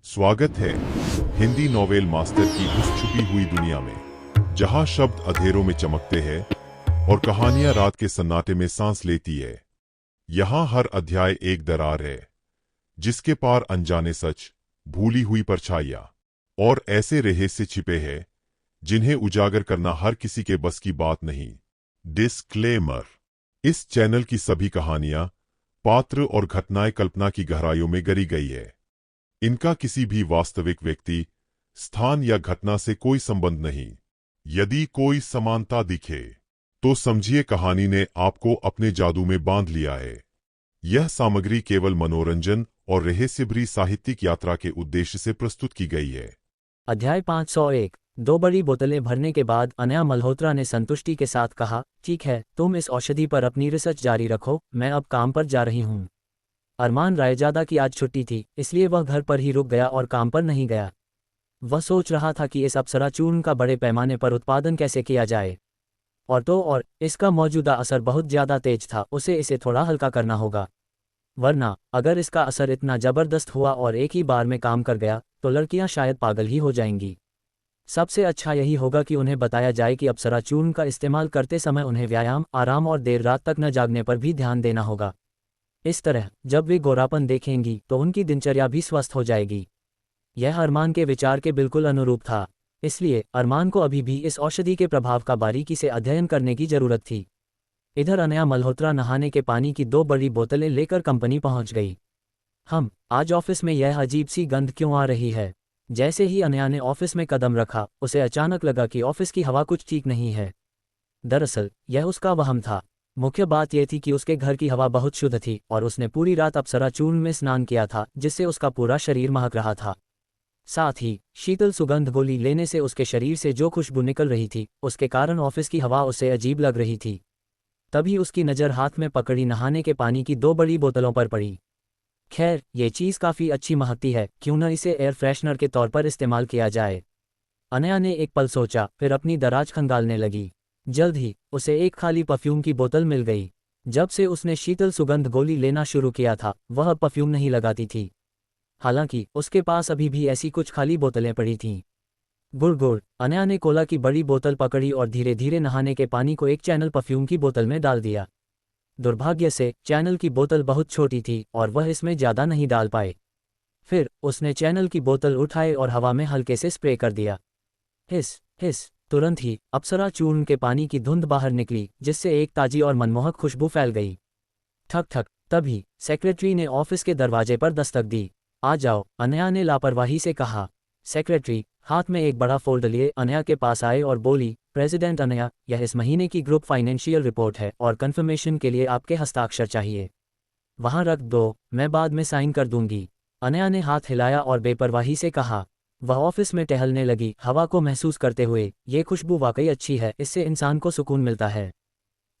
स्वागत है Hindi novel master की उस छुपी हुई दुनिया में, जहां शब्द अंधेरों में चमकते हैं और कहानियां रात के सन्नाटे में सांस लेती है। यहां हर अध्याय एक दरार है, जिसके पार अनजाने सच, भूली हुई परछाइयां और ऐसे रहस्य छिपे हैं जिन्हें उजागर करना हर किसी के बस की बात नहीं। डिस्क्लेमर: इस चैनल की सभी कहानियां, पात्र और घटनाएं कल्पना की गहराइयों में गरी गई है। इनका किसी भी वास्तविक व्यक्ति, स्थान या घटना से कोई संबंध नहीं। यदि कोई समानता दिखे तो समझिए कहानी ने आपको अपने जादू में बांध लिया है। यह सामग्री केवल मनोरंजन और रहस्यभरी साहित्यिक यात्रा के उद्देश्य से प्रस्तुत की गई है। अध्याय 501। 2 बड़ी बोतलें भरने के बाद अनया मल्होत्रा ने संतुष्टि के साथ कहा, ठीक है, तुम इस औषधि पर अपनी रिसर्च जारी रखो, मैं अब काम पर जा रही हूँ। अरमान रायजादा की आज छुट्टी थी, इसलिए वह घर पर ही रुक गया और काम पर नहीं गया। वह सोच रहा था कि इस अप्सरा चूर्ण का बड़े पैमाने पर उत्पादन कैसे किया जाए। और इसका मौजूदा असर बहुत ज़्यादा तेज था, उसे इसे थोड़ा हल्का करना होगा। वरना अगर इसका असर इतना ज़बरदस्त हुआ और एक ही बार में काम कर गया तो लड़कियां शायद पागल ही हो जाएंगी। सबसे अच्छा यही होगा कि उन्हें बताया जाए कि अप्सरा चूर्ण का इस्तेमाल करते समय उन्हें व्यायाम, आराम और देर रात तक न जागने पर भी ध्यान देना होगा। इस तरह जब वे गोरापन देखेंगी तो उनकी दिनचर्या भी स्वस्थ हो जाएगी। यह अरमान के विचार के बिल्कुल अनुरूप था, इसलिए अरमान को अभी भी इस औषधि के प्रभाव का बारीकी से अध्ययन करने की जरूरत थी। इधर अनया मल्होत्रा नहाने के पानी की 2 बड़ी बोतलें लेकर कंपनी पहुंच गई। आज ऑफिस में यह अजीब सी गंध क्यों आ रही है? जैसे ही अनया ने ऑफिस में कदम रखा, उसे अचानक लगा कि ऑफिस की हवा कुछ ठीक नहीं है। दरअसल यह उसका वहम था। मुख्य बात यह थी कि उसके घर की हवा बहुत शुद्ध थी और उसने पूरी रात अप्सरा चूर्ण में स्नान किया था, जिससे उसका पूरा शरीर महक रहा था। साथ ही शीतल सुगंध गोली लेने से उसके शरीर से जो खुशबू निकल रही थी, उसके कारण ऑफिस की हवा उसे अजीब लग रही थी। तभी उसकी नज़र हाथ में पकड़ी नहाने के पानी की 2 बड़ी बोतलों पर पड़ी। खैर, ये चीज़ काफ़ी अच्छी महकती है, क्यों न इसे एयर फ्रेशनर के तौर पर इस्तेमाल किया जाए। अनया ने एक पल सोचा, फिर अपनी दराज खंगालने लगी। जल्द ही उसे एक खाली परफ्यूम की बोतल मिल गई। जब से उसने शीतल सुगंध गोली लेना शुरू किया था, वह परफ्यूम नहीं लगाती थी। हालांकि उसके पास अभी भी ऐसी कुछ खाली बोतलें पड़ी थीं। गुड़ अनया ने कोला की बड़ी बोतल पकड़ी और धीरे धीरे नहाने के पानी को एक चैनल परफ्यूम की बोतल में डाल दिया। दुर्भाग्य से चैनल की बोतल बहुत छोटी थी और वह इसमें ज़्यादा नहीं डाल पाए। फिर उसने चैनल की बोतल उठाई और हवा में हल्के से स्प्रे कर दिया। हिस हिस, तुरंत ही अप्सरा चूर्ण के पानी की धुंध बाहर निकली, जिससे एक ताजी और मनमोहक खुशबू फैल गई। ठक ठक, तभी सेक्रेटरी ने ऑफिस के दरवाजे पर दस्तक दी। आ जाओ, अनया ने लापरवाही से कहा। सेक्रेटरी हाथ में एक बड़ा फोल्डर लिए अनया के पास आए और बोली, प्रेसिडेंट अनया, यह इस महीने की ग्रुप फाइनेंशियल रिपोर्ट है और कंफर्मेशन के लिए आपके हस्ताक्षर चाहिए। वहाँ रख दो, मैं बाद में साइन कर दूंगी। अनया ने हाथ हिलाया और बेपरवाही से कहा। वह ऑफिस में टहलने लगी, हवा को महसूस करते हुए। ये खुशबू वाकई अच्छी है, इससे इंसान को सुकून मिलता है।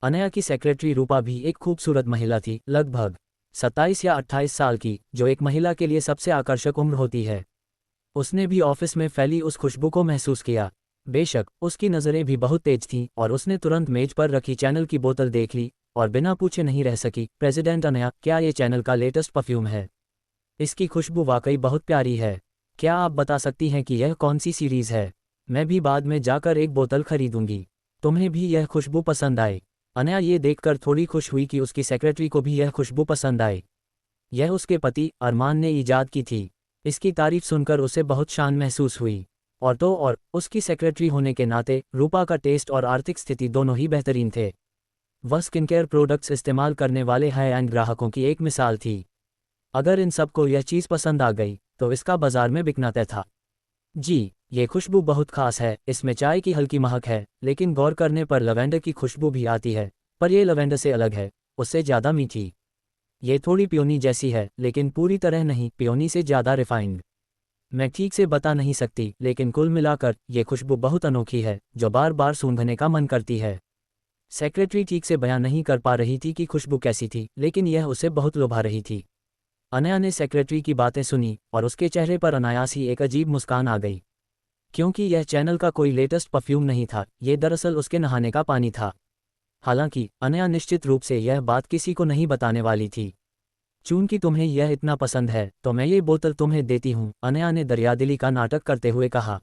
अनया की सेक्रेटरी रूपा भी एक खूबसूरत महिला थी, लगभग 27 या 28 साल की, जो एक महिला के लिए सबसे आकर्षक उम्र होती है। उसने भी ऑफिस में फैली उस खुशबू को महसूस किया। बेशक उसकी नज़रें भी बहुत तेज थीं और उसने तुरंत मेज पर रखी चैनल की बोतल देख ली और बिना पूछे नहीं रह सकी। प्रेसिडेंट अनया, क्या ये चैनल का लेटेस्ट परफ्यूम है? इसकी खुशबू वाकई बहुत प्यारी है। क्या आप बता सकती हैं कि यह कौन सी सीरीज़ है? मैं भी बाद में जाकर एक बोतल खरीदूंगी। तुम्हें भी यह खुशबू पसंद आए? अनया ये देखकर थोड़ी खुश हुई कि उसकी सेक्रेटरी को भी यह खुशबू पसंद आए। यह उसके पति अरमान ने ईजाद की थी। इसकी तारीफ सुनकर उसे बहुत शान महसूस हुई। और उसकी सेक्रेटरी होने के नाते रूपा का टेस्ट और आर्थिक स्थिति दोनों ही बेहतरीन थे। वह स्किनकेयर प्रोडक्ट्स इस्तेमाल करने वाले हाई एंड ग्राहकों की एक मिसाल थी। अगर इन सबको यह चीज़ पसंद आ गई तो इसका बाजार में बिकना तय था। जी, ये खुशबू बहुत खास है। इसमें चाय की हल्की महक है, लेकिन गौर करने पर लवेंडर की खुशबू भी आती है, पर यह लवेंडर से अलग है, उससे ज़्यादा मीठी। ये थोड़ी पियोनी जैसी है, लेकिन पूरी तरह नहीं, पियोनी से ज़्यादा रिफाइंड। मैं ठीक से बता नहीं सकती, लेकिन कुल मिलाकर ये खुशबू बहुत अनोखी है, जो बार बार सूंघने का मन करती है। सेक्रेटरी ठीक से बयान नहीं कर पा रही थी कि खुशबू कैसी थी, लेकिन यह उसे बहुत लुभा रही थी। अनया ने सेक्रेटरी की बातें सुनी और उसके चेहरे पर अनायास ही एक अजीब मुस्कान आ गई, क्योंकि यह चैनल का कोई लेटेस्ट परफ्यूम नहीं था, ये दरअसल उसके नहाने का पानी था। हालांकि अनया निश्चित रूप से यह बात किसी को नहीं बताने वाली थी। चूंकि तुम्हें यह इतना पसंद है तो मैं ये बोतल तुम्हें देती हूँ, अनया ने दरियादिली का नाटक करते हुए कहा।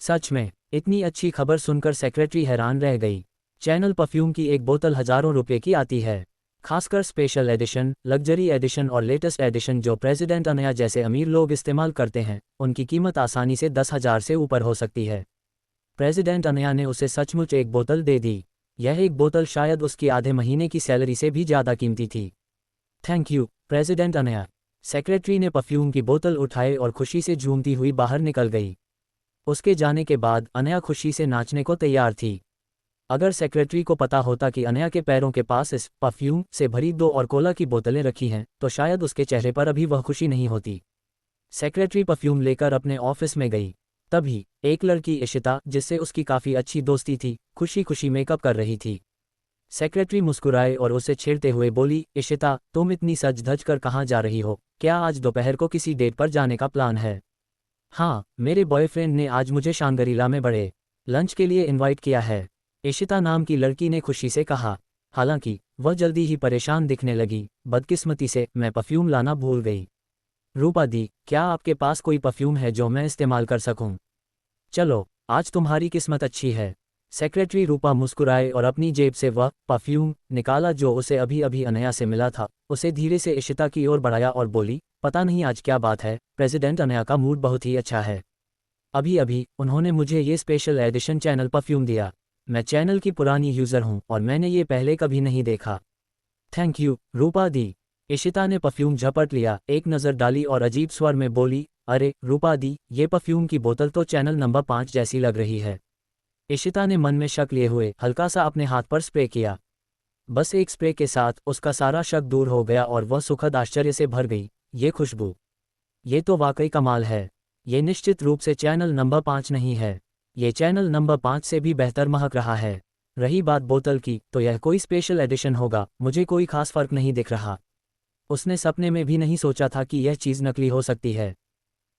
सच में? इतनी अच्छी खबर सुनकर सेक्रेटरी हैरान रह गई। चैनल परफ्यूम की एक बोतल हजारों रुपए की आती है, खासकर स्पेशल एडिशन, लग्जरी एडिशन और लेटेस्ट एडिशन जो प्रेसिडेंट अनया जैसे अमीर लोग इस्तेमाल करते हैं, उनकी कीमत आसानी से 10,000 से ऊपर हो सकती है। प्रेसिडेंट अनया ने उसे सचमुच एक बोतल दे दी। यह एक बोतल शायद उसकी आधे महीने की सैलरी से भी ज़्यादा कीमती थी। थैंक यू, प्रेसिडेंट अनया। सेक्रेटरी ने परफ्यूम की बोतल उठाई और खुशी से झूमती हुई बाहर निकल गई। उसके जाने के बाद अनया खुशी से नाचने को तैयार थी। अगर सेक्रेटरी को पता होता कि अनया के पैरों के पास इस परफ्यूम से भरी 2 और कोला की बोतलें रखी हैं, तो शायद उसके चेहरे पर अभी वह खुशी नहीं होती। सेक्रेटरी परफ्यूम लेकर अपने ऑफिस में गई। तभी एक लड़की इशिता, जिससे उसकी काफ़ी अच्छी दोस्ती थी, खुशी खुशी मेकअप कर रही थी। सेक्रेटरी मुस्कुराए और उसे छेड़ते हुए बोली, इशिता, तुम इतनी सज धज कर कहाँ जा रही हो? क्या आज दोपहर को किसी डेट पर जाने का प्लान है? हाँ, मेरे बॉयफ्रेंड ने आज मुझे शांगरीला में बड़े लंच के लिए इनवाइट किया है, इशिता नाम की लड़की ने खुशी से कहा। हालांकि वह जल्दी ही परेशान दिखने लगी। बदकिस्मती से मैं परफ्यूम लाना भूल गई। रूपा दी, क्या आपके पास कोई परफ्यूम है जो मैं इस्तेमाल कर सकूं? चलो, आज तुम्हारी किस्मत अच्छी है। सेक्रेटरी रूपा मुस्कुराए और अपनी जेब से वह परफ्यूम निकाला जो उसे अभी अभी अनया से मिला था। उसे धीरे से इशिता की ओर बढ़ाया और बोली, पता नहीं आज क्या बात है, प्रेसिडेंट अनया का मूड बहुत ही अच्छा है। अभी अभी उन्होंने मुझे ये स्पेशल एडिशन चैनल परफ्यूम दिया। मैं चैनल की पुरानी यूज़र हूँ और मैंने ये पहले कभी नहीं देखा। थैंक यू, रूपा दी। इशिता ने परफ्यूम झपट लिया, एक नज़र डाली और अजीब स्वर में बोली, अरे रूपा दी, ये परफ्यूम की बोतल तो चैनल नंबर 5 जैसी लग रही है। इशिता ने मन में शक लिए हुए हल्का सा अपने हाथ पर स्प्रे किया। बस एक स्प्रे के साथ उसका सारा शक दूर हो गया और वह सुखद आश्चर्य से भर गई। ये खुशबू, ये तो वाकई कमाल है। ये निश्चित रूप से चैनल नंबर 5 नहीं है, ये चैनल नंबर 5 से भी बेहतर महक रहा है। रही बात बोतल की, तो यह कोई स्पेशल एडिशन होगा, मुझे कोई खास फर्क नहीं दिख रहा। उसने सपने में भी नहीं सोचा था कि यह चीज़ नकली हो सकती है।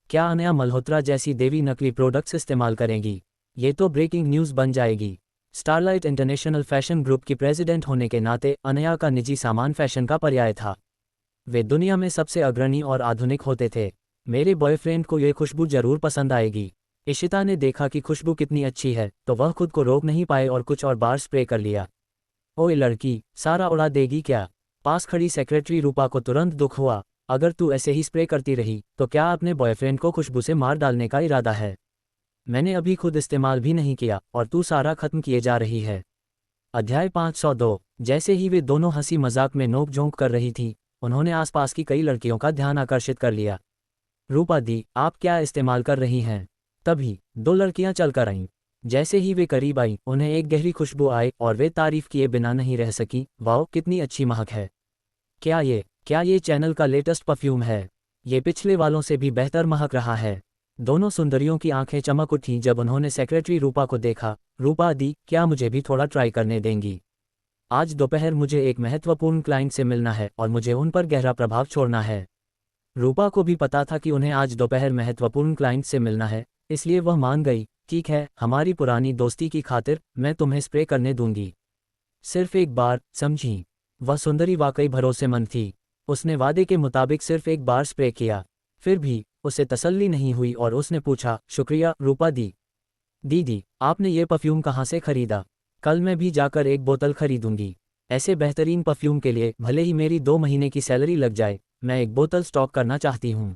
क्या अनया मल्होत्रा जैसी देवी नकली प्रोडक्ट्स इस्तेमाल करेंगी? ये तो ब्रेकिंग न्यूज़ बन जाएगी। स्टारलाइट इंटरनेशनल फैशन ग्रुप की प्रेसिडेंट होने के नाते अनया का निजी सामान फैशन का पर्याय था। वे दुनिया में सबसे अग्रणी और आधुनिक होते थे। मेरे बॉयफ्रेंड को ये खुशबू जरूर पसंद आएगी। इशिता ने देखा कि खुशबू कितनी अच्छी है तो वह खुद को रोक नहीं पाए और कुछ और बार स्प्रे कर लिया। ओए लड़की, सारा उड़ा देगी क्या? पास खड़ी सेक्रेटरी रूपा को तुरंत दुख हुआ। अगर तू ऐसे ही स्प्रे करती रही तो क्या अपने बॉयफ्रेंड को खुशबू से मार डालने का इरादा है? मैंने अभी खुद इस्तेमाल भी नहीं किया और तू सारा खत्म किए जा रही है। अध्याय 502। जैसे ही वे दोनों हंसी मजाक में नोक-झोंक कर रही थी, उन्होंने आसपास की कई लड़कियों का ध्यान आकर्षित कर लिया। रूपा दी, आप क्या इस्तेमाल कर रही हैं? तभी 2 लड़कियां चलकर आईं। जैसे ही वे करीब आईं, उन्हें एक गहरी खुशबू आई और वे तारीफ किए बिना नहीं रह सकी। वाओ, कितनी अच्छी महक है। क्या ये चैनल का लेटेस्ट परफ्यूम है? ये पिछले वालों से भी बेहतर महक रहा है। दोनों सुंदरियों की आंखें चमक उठीं जब उन्होंने सेक्रेटरी रूपा को देखा। रूपा दी, क्या मुझे भी थोड़ा ट्राई करने देंगी? आज दोपहर मुझे एक महत्वपूर्ण क्लाइंट से मिलना है और मुझे उन पर गहरा प्रभाव छोड़ना है। रूपा को भी पता था कि उन्हें आज दोपहर महत्वपूर्ण क्लाइंट से मिलना है, इसलिए वह मान गई। ठीक है, हमारी पुरानी दोस्ती की खातिर मैं तुम्हें स्प्रे करने दूंगी। सिर्फ एक बार, समझी? वह सुंदरी वाकई भरोसेमंद थी। उसने वादे के मुताबिक सिर्फ एक बार स्प्रे किया। फिर भी उसे तसल्ली नहीं हुई और उसने पूछा, शुक्रिया रूपा दी। दीदी, आपने ये परफ्यूम कहाँ से खरीदा? कल मैं भी जाकर एक बोतल खरीदूंगी। ऐसे बेहतरीन परफ्यूम के लिए भले ही मेरी 2 महीने की सैलरी लग जाए, मैं एक बोतल स्टॉक करना चाहती हूँ,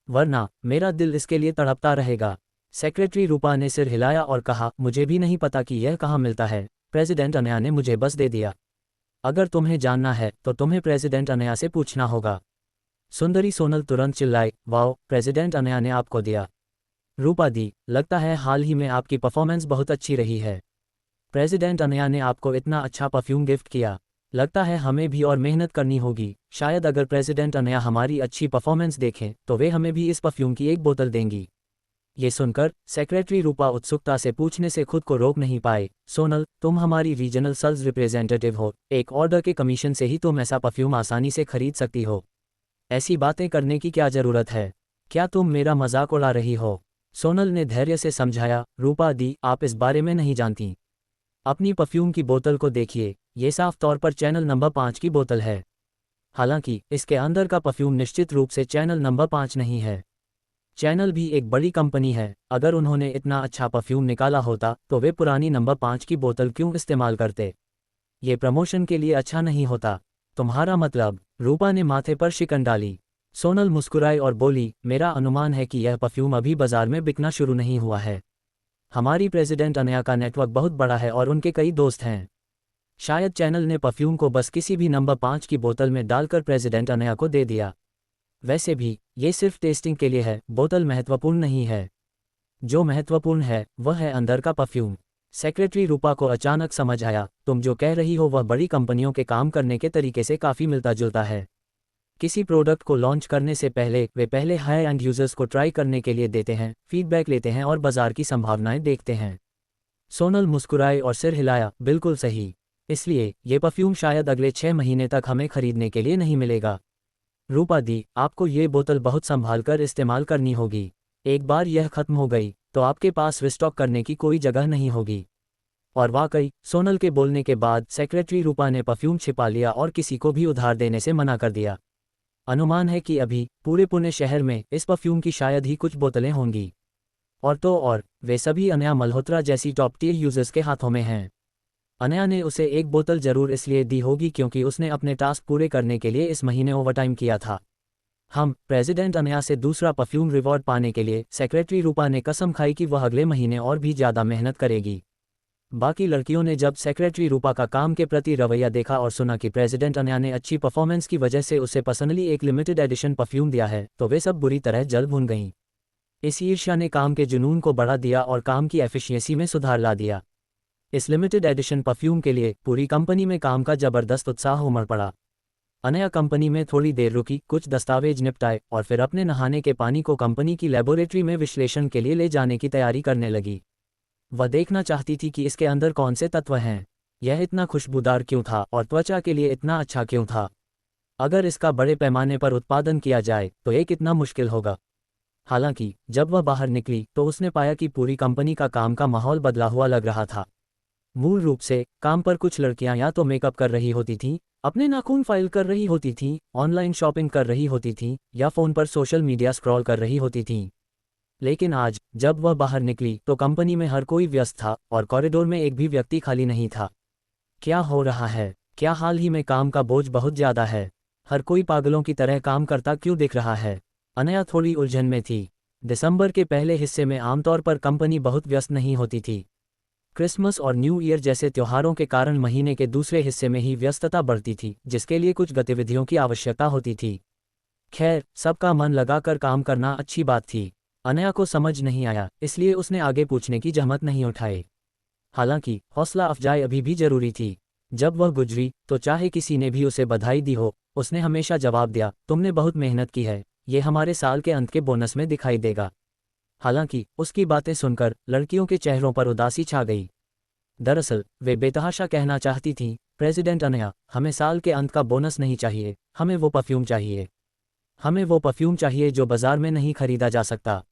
वरना मेरा दिल इसके लिए तड़पता रहेगा। सेक्रेटरी रूपा ने सिर हिलाया और कहा, मुझे भी नहीं पता कि यह कहाँ मिलता है। प्रेसिडेंट अनया ने मुझे बस दे दिया। अगर तुम्हें जानना है तो तुम्हें प्रेसिडेंट अनया से पूछना होगा। सुंदरी सोनल तुरंत चिल्लाई, वाओ, प्रेसिडेंट अनया ने आपको दिया? रूपा दी, लगता है हाल ही में आपकी परफॉर्मेंस बहुत अच्छी रही है। प्रेसिडेंट अनया ने आपको इतना अच्छा परफ्यूम गिफ्ट किया, लगता है हमें भी और मेहनत करनी होगी। शायद अगर प्रेसिडेंट अनया हमारी अच्छी परफॉर्मेंस देखें तो वे हमें भी इस परफ्यूम की एक बोतल देंगी। ये सुनकर सेक्रेटरी रूपा उत्सुकता से पूछने से खुद को रोक नहीं पाए, सोनल, तुम हमारी रीजनल सेल्स रिप्रेजेंटेटिव हो, एक ऑर्डर के कमीशन से ही तुम ऐसा परफ्यूम आसानी से खरीद सकती हो। ऐसी बातें करने की क्या ज़रूरत है? क्या तुम मेरा मजाक उड़ा रही हो? सोनल ने धैर्य से समझाया, रूपा दी, आप इस बारे में नहीं जानती। अपनी परफ्यूम की बोतल को देखिए, ये साफ तौर पर चैनल नंबर 5 की बोतल है। हालांकि इसके अंदर का परफ्यूम निश्चित रूप से चैनल नंबर 5 नहीं है। चैनल भी एक बड़ी कंपनी है, अगर उन्होंने इतना अच्छा परफ्यूम निकाला होता तो वे पुरानी नंबर 5 की बोतल क्यों इस्तेमाल करते? ये प्रमोशन के लिए अच्छा नहीं होता। तुम्हारा मतलब? रूपा ने माथे पर शिकन डाली। सोनल मुस्कुराई और बोली, मेरा अनुमान है कि यह परफ्यूम अभी बाजार में बिकना शुरू नहीं हुआ है। हमारी प्रेसिडेंट अनया का नेटवर्क बहुत बड़ा है और उनके कई दोस्त हैं। शायद चैनल ने परफ्यूम को बस किसी भी नंबर 5 की बोतल में डालकर प्रेसिडेंट अनया को दे दिया। वैसे भी ये सिर्फ टेस्टिंग के लिए है, बोतल महत्वपूर्ण नहीं है। जो महत्वपूर्ण है वह है अंदर का परफ्यूम। सेक्रेटरी रूपा को अचानक समझ आया, तुम जो कह रही हो वह बड़ी कंपनियों के काम करने के तरीके से काफ़ी मिलता जुलता है। किसी प्रोडक्ट को लॉन्च करने से पहले वे पहले हाई एंड यूजर्स को ट्राई करने के लिए देते हैं, फीडबैक लेते हैं और बाजार की संभावनाएं देखते हैं। सोनल मुस्कुराई और सिर हिलाया, बिल्कुल सही। इसलिए ये परफ्यूम शायद अगले 6 महीने तक हमें खरीदने के लिए नहीं मिलेगा। रूपा दी, आपको ये बोतल बहुत संभाल कर इस्तेमाल करनी होगी। एक बार यह खत्म हो गई तो आपके पास रिस्टॉक करने की कोई जगह नहीं होगी। और वाकई, सोनल के बोलने के बाद सेक्रेटरी रूपा ने परफ्यूम छिपा लिया और किसी को भी उधार देने से मना कर दिया। अनुमान है कि अभी पूरे पुणे शहर में इस परफ्यूम की शायद ही कुछ बोतलें होंगी। और तो और वे सभी अनया मल्होत्रा जैसी टॉप टियर यूजर्स के हाथों में हैं। अनया ने उसे एक बोतल जरूर इसलिए दी होगी क्योंकि उसने अपने टास्क पूरे करने के लिए इस महीने ओवरटाइम किया था। हम प्रेसिडेंट अनया से दूसरा परफ्यूम रिवॉर्ड पाने के लिए सेक्रेटरी रूपा ने कसम खाई कि वह अगले महीने और भी ज़्यादा मेहनत करेगी। बाकी लड़कियों ने जब सेक्रेटरी रूपा का काम के प्रति रवैया देखा और सुना कि प्रेसिडेंट अनया ने अच्छी परफॉर्मेंस की वजह से उसे पर्सनली एक लिमिटेड एडिशन परफ्यूम दिया है, तो वे सब बुरी तरह जल भुन गईं। इस ईर्ष्या ने काम के जुनून को बढ़ा दिया और काम की एफिशिएंसी में सुधार ला दिया। इस लिमिटेड एडिशन परफ्यूम के लिए पूरी कंपनी में काम का जबरदस्त उत्साह उमड़ पड़ा। अनया कंपनी में थोड़ी देर रुकी, कुछ दस्तावेज निपटाए और फिर अपने नहाने के पानी को कंपनी की लेबोरेटरी में विश्लेषण के लिए ले जाने की तैयारी करने लगी। वह देखना चाहती थी कि इसके अंदर कौन से तत्व हैं, यह इतना खुशबूदार क्यों था और त्वचा के लिए इतना अच्छा क्यों था। अगर इसका बड़े पैमाने पर उत्पादन किया जाए तो ये कितना मुश्किल होगा। हालांकि जब वह बाहर निकली तो उसने पाया कि पूरी कंपनी का काम का माहौल बदला हुआ लग रहा था। मूल रूप से काम पर कुछ लड़कियां या तो मेकअप कर रही होती थीं, अपने नाखून फाइल कर रही होती थीं, ऑनलाइन शॉपिंग कर रही होती थीं या फ़ोन पर सोशल मीडिया स्क्रॉल कर रही होती थीं। लेकिन आज जब वह बाहर निकली तो कंपनी में हर कोई व्यस्त था और कॉरिडोर में एक भी व्यक्ति खाली नहीं था। क्या हो रहा है? क्या हाल ही में काम का बोझ बहुत ज़्यादा है? हर कोई पागलों की तरह काम करता क्यों दिख रहा है? अनया थोड़ी उलझन में थी। दिसंबर के पहले हिस्से में आमतौर पर कंपनी बहुत व्यस्त नहीं होती थी। क्रिसमस और न्यू ईयर जैसे त्योहारों के कारण महीने के दूसरे हिस्से में ही व्यस्तता बढ़ती थी, जिसके लिए कुछ गतिविधियों की आवश्यकता होती थी। खैर, सबका मन लगाकर काम करना अच्छी बात थी। अनया को समझ नहीं आया, इसलिए उसने आगे पूछने की जहमत नहीं उठाई। हालांकि हौसला अफजाई अभी भी जरूरी थी। जब वह गुजरी तो चाहे किसी ने भी उसे बधाई दी हो, उसने हमेशा जवाब दिया, तुमने बहुत मेहनत की है, ये हमारे साल के अंत के बोनस में दिखाई देगा। हालांकि उसकी बातें सुनकर लड़कियों के चेहरों पर उदासी छा गई। दरअसल वे बेतहाशा कहना चाहती थीं, प्रेसिडेंट अनया, हमें साल के अंत का बोनस नहीं चाहिए, हमें वो परफ्यूम चाहिए। हमें वो परफ्यूम चाहिए जो बाजार में नहीं खरीदा जा सकता। ...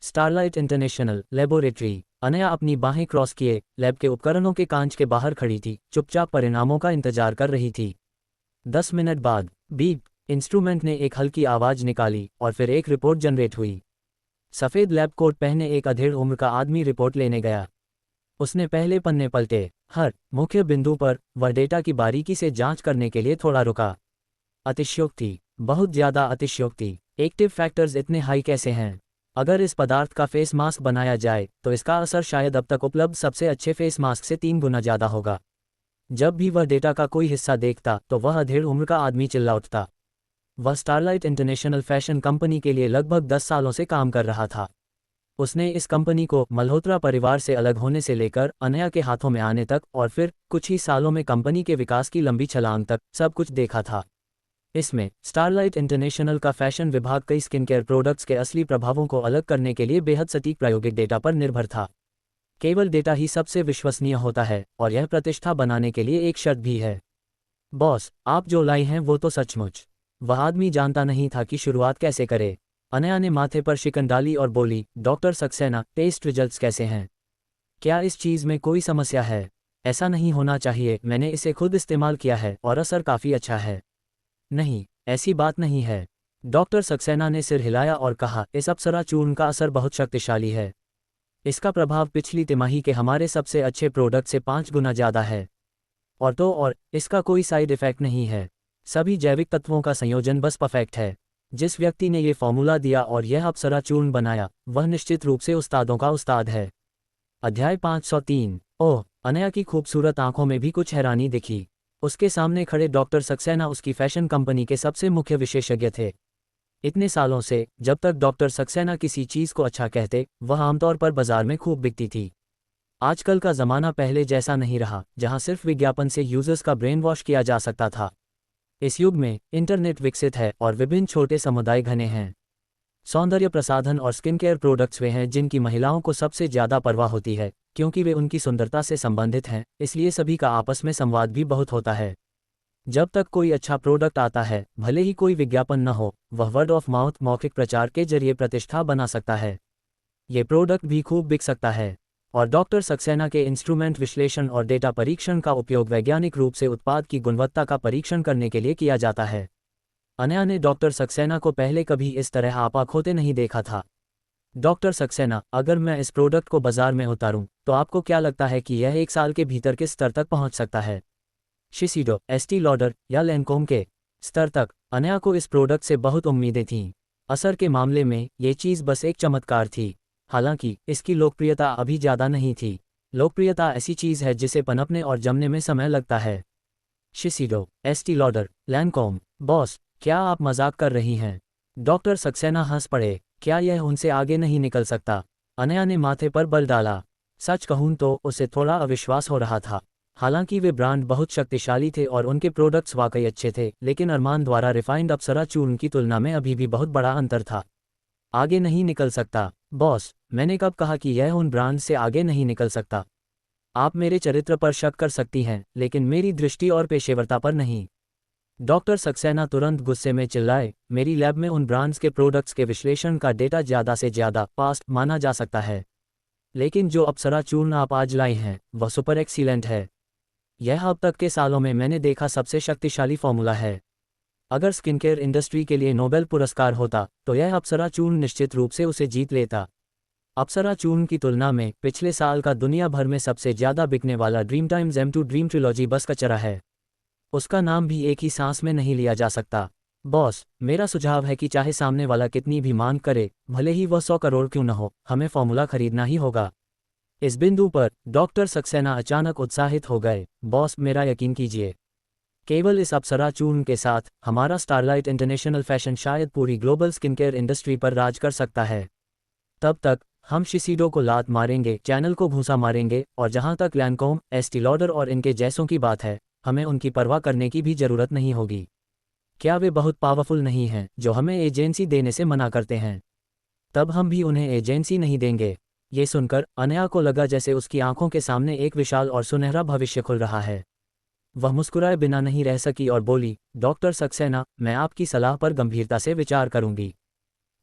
स्टारलाइट इंटरनेशनल लेबोरेटरी। अनया अपनी बाहें क्रॉस किए लैब के उपकरणों के कांच के बाहर खड़ी थी, चुपचाप परिणामों का इंतजार कर रही थी। 10 मिनट बाद बीप, इंस्ट्रूमेंट ने एक हल्की आवाज निकाली और फिर एक रिपोर्ट जनरेट हुई। सफ़ेद लैब कोट पहने एक अधेड़ उम्र का आदमी रिपोर्ट लेने गया। उसने पहले पन्ने पलटे। हर मुख्य बिंदु पर वह डेटा की बारीकी से जांच करने के लिए थोड़ा रुका। अतिशयोक्ति, बहुत ज़्यादा अतिशयोक्ति। एक्टिव फैक्टर्स इतने हाई कैसे हैं? अगर इस पदार्थ का फेस मास्क बनाया जाए तो इसका असर शायद अब तक उपलब्ध सबसे अच्छे फेस मास्क से 3 गुना ज़्यादा होगा। जब भी वह डेटा का कोई हिस्सा देखता तो वह अधेड़ उम्र का आदमी चिल्ला उठता। वह स्टारलाइट इंटरनेशनल फैशन कंपनी के लिए लगभग 10 सालों से काम कर रहा था। उसने इस कंपनी को मल्होत्रा परिवार से अलग होने से लेकर अनया के हाथों में आने तक और फिर कुछ ही सालों में कंपनी के विकास की लंबी छलांग तक सब कुछ देखा था। इसमें स्टारलाइट इंटरनेशनल का फैशन विभाग कई स्किन केयर प्रोडक्ट्स के असली प्रभावों को अलग करने के लिए बेहद सटीक प्रायोगिक डेटा पर निर्भर था। केवल डेटा ही सबसे विश्वसनीय होता है और यह प्रतिष्ठा बनाने के लिए एक शर्त भी है। बॉस, आप जो लाई हैं वो तो सचमुच। वह आदमी जानता नहीं था कि शुरुआत कैसे करे। अनया ने माथे पर शिकन डाली और बोली, डॉक्टर सक्सेना, टेस्ट रिजल्ट्स कैसे हैं? क्या इस चीज़ में कोई समस्या है? ऐसा नहीं होना चाहिए, मैंने इसे खुद इस्तेमाल किया है और असर काफ़ी अच्छा है। नहीं, ऐसी बात नहीं है। डॉक्टर सक्सेना ने सिर हिलाया और कहा, इस अप्सरा चूर्ण का असर बहुत शक्तिशाली है। इसका प्रभाव पिछली तिमाही के हमारे सबसे अच्छे प्रोडक्ट से 5 गुना ज़्यादा है। और इसका कोई साइड इफ़ेक्ट नहीं है। सभी जैविक तत्वों का संयोजन बस परफेक्ट है। जिस व्यक्ति ने ये फॉर्मूला दिया और यह अप्सरा चूर्ण बनाया, वह निश्चित रूप से उस्तादों का उस्ताद है। अध्याय 503। ओह, अनया की खूबसूरत आंखों में भी कुछ हैरानी दिखी। उसके सामने खड़े डॉक्टर सक्सेना उसकी फैशन कंपनी के सबसे मुख्य विशेषज्ञ थे। इतने सालों से जब तक डॉक्टर सक्सेना किसी चीज़ को अच्छा कहते, वह आमतौर पर बाजार में खूब बिकती थी। आजकल का ज़माना पहले जैसा नहीं रहा, जहां सिर्फ विज्ञापन से यूजर्स का ब्रेन वॉश किया जा सकता था। इस युग में इंटरनेट विकसित है और विभिन्न छोटे समुदाय घने हैं। सौंदर्य प्रसाधन और स्किन केयर प्रोडक्ट्स वे हैं जिनकी महिलाओं को सबसे ज़्यादा परवाह होती है, क्योंकि वे उनकी सुंदरता से संबंधित हैं, इसलिए सभी का आपस में संवाद भी बहुत होता है। जब तक कोई अच्छा प्रोडक्ट आता है, भले ही कोई विज्ञापन न हो, वह वर्ड ऑफ माउथ मौखिक प्रचार के जरिए प्रतिष्ठा बना सकता है। ये प्रोडक्ट भी खूब बिक सकता है। और डॉक्टर सक्सेना के इंस्ट्रूमेंट विश्लेषण और डेटा परीक्षण का उपयोग वैज्ञानिक रूप से उत्पाद की गुणवत्ता का परीक्षण करने के लिए किया जाता है। अनया ने डॉक्टर सक्सेना को पहले कभी इस तरह आपा खोते नहीं देखा था। डॉक्टर सक्सेना, अगर मैं इस प्रोडक्ट को बाजार में उतारूं, तो आपको क्या लगता है कि यह 1 साल के भीतर किस स्तर तक पहुंच सकता है? शिसीडो, एस्टी लॉडर या लैनकोम के स्तर तक? अनया को इस प्रोडक्ट से बहुत उम्मीदें थीं। असर के मामले में ये चीज़ बस एक चमत्कार थी। हालांकि इसकी लोकप्रियता अभी ज़्यादा नहीं थी। लोकप्रियता ऐसी चीज़ है जिसे पनपने और जमने में समय लगता है। Shiseido, Estee Lauder, Lancome. Boss, क्या आप मजाक कर रही हैं? डॉक्टर सक्सेना हंस पड़े। क्या यह उनसे आगे नहीं निकल सकता? अनया ने माथे पर बल डाला। सच कहूं तो उसे थोड़ा अविश्वास हो रहा था। हालांकि वे ब्रांड बहुत शक्तिशाली थे और उनके प्रोडक्ट्स वाकई अच्छे थे, लेकिन अरमान द्वारा रिफाइंड अप्सरा चूर्ण की तुलना में अभी भी बहुत बड़ा अंतर था। आगे नहीं निकल सकता? बॉस, मैंने कब कहा कि यह उन ब्रांड से आगे नहीं निकल सकता? आप मेरे चरित्र पर शक कर सकती हैं, लेकिन मेरी दृष्टि और पेशेवरता पर नहीं। डॉक्टर सक्सेना तुरंत गुस्से में चिल्लाए, मेरी लैब में उन ब्रांड्स के प्रोडक्ट्स के विश्लेषण का डेटा ज़्यादा से ज़्यादा पास्ट माना जा सकता है, लेकिन जो अप्सरा चूर्ण आप आज लाई हैं, वह सुपर एक्सीलेंट है। यह अब तक के सालों में मैंने देखा सबसे शक्तिशाली फॉर्मूला है। अगर स्किन केयर इंडस्ट्री के लिए नोबेल पुरस्कार होता, तो यह अप्सरा चूर्ण निश्चित रूप से उसे जीत लेता। अप्सरा चूर्ण की तुलना में पिछले साल का दुनिया भर में सबसे ज़्यादा बिकने वाला dream times M2 dream trilogy बस कचरा है। उसका नाम भी एक ही सांस में नहीं लिया जा सकता। बॉस, मेरा सुझाव है कि चाहे सामने वाला कितनी भी मांग करे, भले ही वह 100 करोड़ क्यों न हो, हमें फॉर्मूला खरीदना ही होगा। इस बिंदु पर डॉक्टर सक्सेना अचानक उत्साहित हो गए। बॉस, मेरा यकीन कीजिए, केवल इस अप्सरा चूर्ण के साथ हमारा स्टारलाइट इंटरनेशनल फैशन शायद पूरी ग्लोबल स्किन केयर इंडस्ट्री पर राज कर सकता है। तब तक हम शिसीडो को लात मारेंगे, चैनल को भूसा मारेंगे, और जहां तक लैनकोम, एस्टी लॉडर और इनके जैसों की बात है, हमें उनकी परवाह करने की भी जरूरत नहीं होगी। क्या वे बहुत पावरफुल नहीं हैं, जो हमें एजेंसी देने से मना करते हैं? तब हम भी उन्हें एजेंसी नहीं देंगे। ये सुनकर अनया को लगा जैसे उसकी आंखों के सामने एक विशाल और सुनहरा भविष्य खुल रहा है। वह मुस्कुराए बिना नहीं रह सकी और बोली, डॉक्टर सक्सेना, मैं आपकी सलाह पर गंभीरता से विचार करूंगी।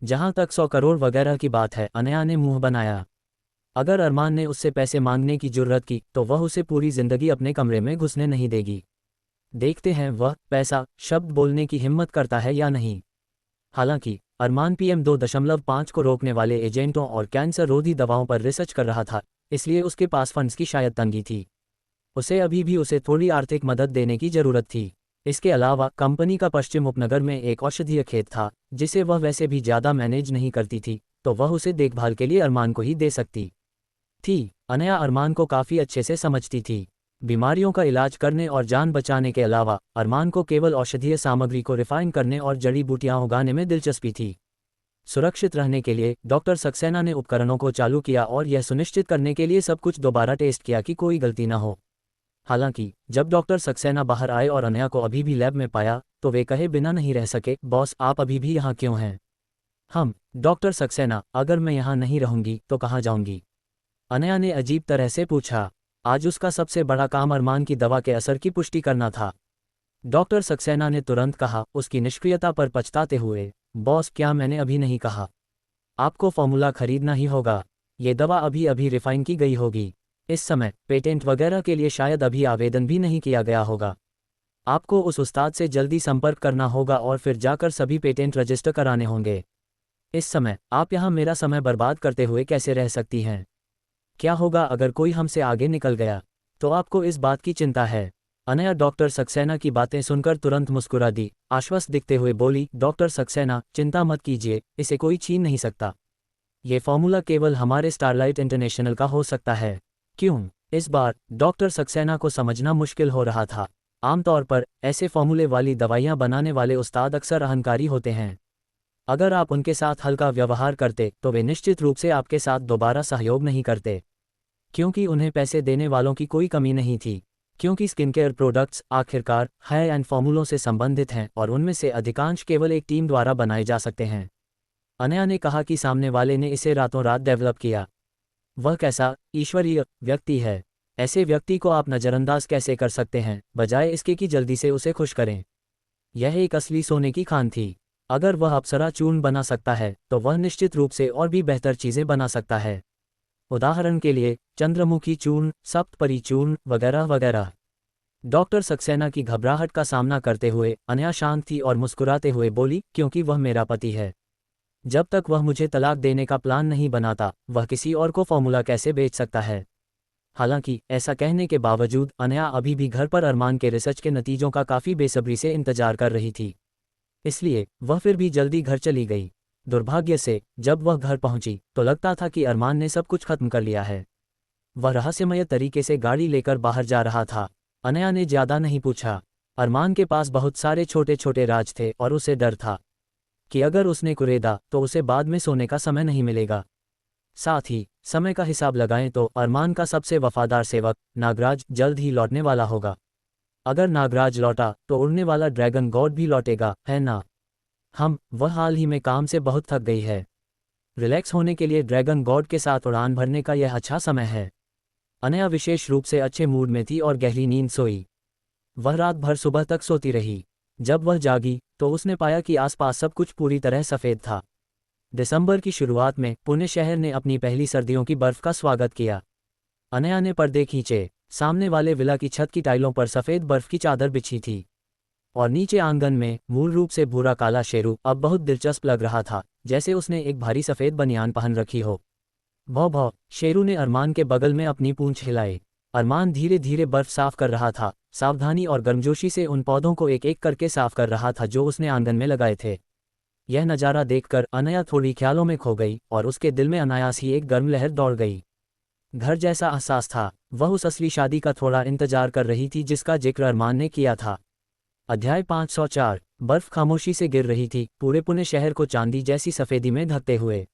जहां तक 100 करोड़ वगैरह की बात है, अनया ने मुंह बनाया। अगर अरमान ने उससे पैसे मांगने की जुर्रत की, तो वह उसे पूरी जिंदगी अपने कमरे में घुसने नहीं देगी। देखते हैं वह पैसा शब्द बोलने की हिम्मत करता है या नहीं। हालांकि अरमान PM 2.5 को रोकने वाले एजेंटों और कैंसर रोधी दवाओं पर रिसर्च कर रहा था, इसलिए उसके पास फंड्स की शायद तंगी थी। उसे थोड़ी आर्थिक मदद देने की जरूरत थी। इसके अलावा कंपनी का पश्चिम उपनगर में एक औषधीय खेत था, जिसे वह वैसे भी ज़्यादा मैनेज नहीं करती थी, तो वह उसे देखभाल के लिए अरमान को ही दे सकती थी। अनया अरमान को काफ़ी अच्छे से समझती थी। बीमारियों का इलाज करने और जान बचाने के अलावा अरमान को केवल औषधीय सामग्री को रिफाइन करने और जड़ी बूटियां उगाने में दिलचस्पी थी। सुरक्षित रहने के लिए डॉक्टर सक्सेना ने उपकरणों को चालू किया और यह सुनिश्चित करने के लिए सब कुछ दोबारा टेस्ट किया कि कोई गलती न हो। हालांकि जब डॉक्टर सक्सेना बाहर आए और अनया को अभी भी लैब में पाया, तो वे कहे बिना नहीं रह सके, बॉस, आप अभी भी यहाँ क्यों हैं? डॉक्टर सक्सेना, अगर मैं यहाँ नहीं रहूंगी तो कहाँ जाऊंगी? अनया ने अजीब तरह से पूछा। आज उसका सबसे बड़ा काम अरमान की दवा के असर की पुष्टि करना था। डॉक्टर सक्सेना ने तुरंत कहा, उसकी निष्क्रियता पर पछताते हुए, बॉस, क्या मैंने अभी नहीं कहा? आपको फॉर्मूला खरीदना ही होगा। ये दवा अभी अभी रिफाइन की गई होगी। इस समय पेटेंट वगैरह के लिए शायद अभी आवेदन भी नहीं किया गया होगा। आपको उस उस्ताद से जल्दी संपर्क करना होगा और फिर जाकर सभी पेटेंट रजिस्टर कराने होंगे। इस समय आप यहाँ मेरा समय बर्बाद करते हुए कैसे रह सकती हैं? क्या होगा अगर कोई हमसे आगे निकल गया? तो आपको इस बात की चिंता है। अनया डॉक्टर सक्सेना की बातें सुनकर तुरंत मुस्कुरा दी, आश्वस्त दिखते हुए बोली, डॉक्टर सक्सेना, चिंता मत कीजिए, इसे कोई छीन नहीं सकता। ये फॉर्मूला केवल हमारे स्टारलाइट इंटरनेशनल का हो सकता है। क्यों? इस बार डॉक्टर सक्सेना को समझना मुश्किल हो रहा था। आमतौर पर ऐसे फॉर्मूले वाली दवाइयां बनाने वाले उस्ताद अक्सर अहंकारी होते हैं। अगर आप उनके साथ हल्का व्यवहार करते तो वे निश्चित रूप से आपके साथ दोबारा सहयोग नहीं करते, क्योंकि उन्हें पैसे देने वालों की कोई कमी नहीं थी। क्योंकि स्किनकेयर प्रोडक्ट्स आखिरकार हाई एंड फॉर्मूलों से संबंधित हैं और उनमें से अधिकांश केवल एक टीम द्वारा बनाए जा सकते हैं। अनया ने कहा कि सामने वाले ने इसे रातों रात डेवलप किया। वह कैसा ईश्वरीय व्यक्ति है? ऐसे व्यक्ति को आप नज़रअंदाज कैसे कर सकते हैं, बजाय इसके कि जल्दी से उसे खुश करें? यह एक असली सोने की खान थी। अगर वह अप्सरा चूर्ण बना सकता है तो वह निश्चित रूप से और भी बेहतर चीज़ें बना सकता है। उदाहरण के लिए चंद्रमुखी चूर्ण, सप्तपरी चूर्ण वगैरह वगैरह। डॉक्टर सक्सेना की घबराहट का सामना करते हुए अनया शांत थी और मुस्कुराते हुए बोली, क्योंकि वह मेरा पति है। जब तक वह मुझे तलाक देने का प्लान नहीं बनाता, वह किसी और को फॉर्मूला कैसे बेच सकता है? हालांकि ऐसा कहने के बावजूद अनया अभी भी घर पर अरमान के रिसर्च के नतीजों का काफ़ी बेसब्री से इंतजार कर रही थी। इसलिए वह फिर भी जल्दी घर चली गई। दुर्भाग्य से जब वह घर पहुंची तो लगता था कि अरमान ने सब कुछ खत्म कर लिया है। वह रहस्यमय तरीके से गाड़ी लेकर बाहर जा रहा था। अनया ने ज़्यादा नहीं पूछा। अरमान के पास बहुत सारे छोटे छोटे राज थे और उसे डर था कि अगर उसने कुरेदा तो उसे बाद में सोने का समय नहीं मिलेगा। साथ ही समय का हिसाब लगाएं तो अरमान का सबसे वफादार सेवक नागराज जल्द ही लौटने वाला होगा। अगर नागराज लौटा तो उड़ने वाला ड्रैगन गॉड भी लौटेगा, है ना? वह हाल ही में काम से बहुत थक गई है। रिलैक्स होने के लिए ड्रैगन गॉड के साथ उड़ान भरने का यह अच्छा समय है। अनया विशेष रूप से अच्छे मूड में थी और गहरी नींद सोई। वह रात भर सुबह तक सोती रही। जब वह जागी तो उसने पाया कि आसपास सब कुछ पूरी तरह सफ़ेद था। दिसंबर की शुरुआत में पुणे शहर ने अपनी पहली सर्दियों की बर्फ का स्वागत किया। अनया ने पर्दे खींचे। सामने वाले विला की छत की टाइलों पर सफ़ेद बर्फ की चादर बिछी थी और नीचे आंगन में मूल रूप से भूरा काला शेरू अब बहुत दिलचस्प लग रहा था, जैसे उसने एक भारी सफ़ेद बनियान पहन रखी हो। भौ भौ, शेरू ने अरमान के बगल में अपनी पूंछ हिलाई। अरमान धीरे धीरे बर्फ साफ कर रहा था, सावधानी और गर्मजोशी से उन पौधों को एक एक करके साफ कर रहा था जो उसने आंगन में लगाए थे। यह नज़ारा देखकर अनया थोड़ी ख्यालों में खो गई और उसके दिल में अनायास ही एक गर्म लहर दौड़ गई। घर जैसा एहसास था। वह उस असली शादी का थोड़ा इंतजार कर रही थी जिसका जिक्र अरमान ने किया था। अध्याय 504। बर्फ खामोशी से गिर रही थी, पूरे पुणे शहर को चांदी जैसी सफ़ेदी में ढकते हुए।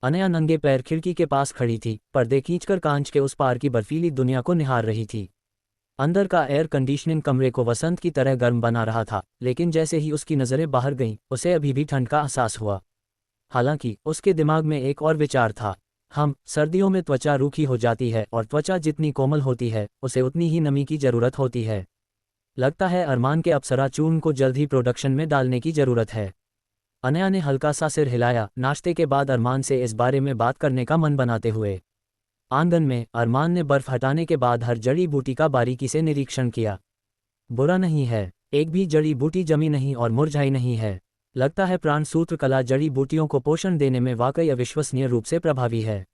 अनया नंगे पैर खिड़की के पास खड़ी थी, पर्दे खींचकर कांच के उस पार की बर्फीली दुनिया को निहार रही थी। अंदर का एयर कंडीशनिंग कमरे को वसंत की तरह गर्म बना रहा था, लेकिन जैसे ही उसकी नज़रें बाहर गईं, उसे अभी भी ठंड का एहसास हुआ। हालांकि उसके दिमाग में एक और विचार था। सर्दियों में त्वचा रूखी हो जाती है और त्वचा जितनी कोमल होती है उसे उतनी ही नमी की ज़रूरत होती है। लगता है अरमान के अप्सरा चूर्ण को जल्द ही प्रोडक्शन में डालने की ज़रूरत है। अनया ने हल्का सा सिर हिलाया, नाश्ते के बाद अरमान से इस बारे में बात करने का मन बनाते हुए। आंगन में अरमान ने बर्फ हटाने के बाद हर जड़ी बूटी का बारीकी से निरीक्षण किया। बुरा नहीं है, एक भी जड़ी बूटी जमी नहीं और मुरझाई नहीं है। लगता है प्राणसूत्र कला जड़ी बूटियों को पोषण देने में वाकई अविश्वसनीय रूप से प्रभावी है।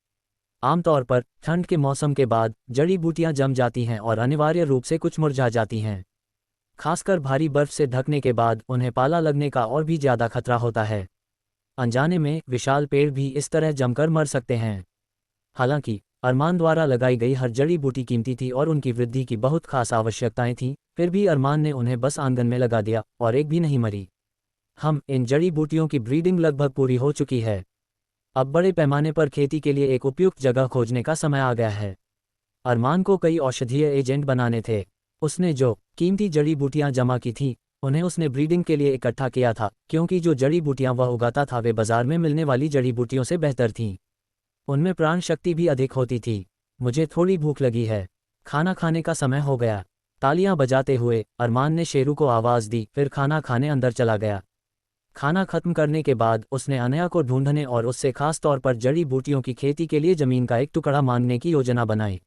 आमतौर पर ठंड के मौसम के बाद जड़ी बूटियां जम जाती हैं और अनिवार्य रूप से कुछ मुरझा जाती हैं। खासकर भारी बर्फ से ढकने के बाद उन्हें पाला लगने का और भी ज़्यादा खतरा होता है। अनजाने में विशाल पेड़ भी इस तरह जमकर मर सकते हैं। हालांकि अरमान द्वारा लगाई गई हर जड़ी बूटी कीमती थी और उनकी वृद्धि की बहुत खास आवश्यकताएं थीं, फिर भी अरमान ने उन्हें बस आंगन में लगा दिया और एक भी नहीं मरी। इन जड़ी बूटियों की ब्रीडिंग लगभग पूरी हो चुकी है। अब बड़े पैमाने पर खेती के लिए एक उपयुक्त जगह खोजने का समय आ गया है। अरमान को कई औषधीय एजेंट बनाने थे। उसने जो कीमती जड़ी बूटियां जमा की थीं, उन्हें उसने ब्रीडिंग के लिए इकट्ठा किया था, क्योंकि जो जड़ी बूटियां वह उगाता था वे बाजार में मिलने वाली जड़ी बूटियों से बेहतर थीं। उनमें प्राण शक्ति भी अधिक होती थी। मुझे थोड़ी भूख लगी है, खाना खाने का समय हो गया। तालियां बजाते हुए अरमान ने शेरू को आवाज़ दी, फिर खाना खाने अंदर चला गया। खाना खत्म करने के बाद उसने अनया को ढूंढने और उससे खास तौर पर जड़ी बूटियों की खेती के लिए ज़मीन का एक टुकड़ा मांगने की योजना बनाई।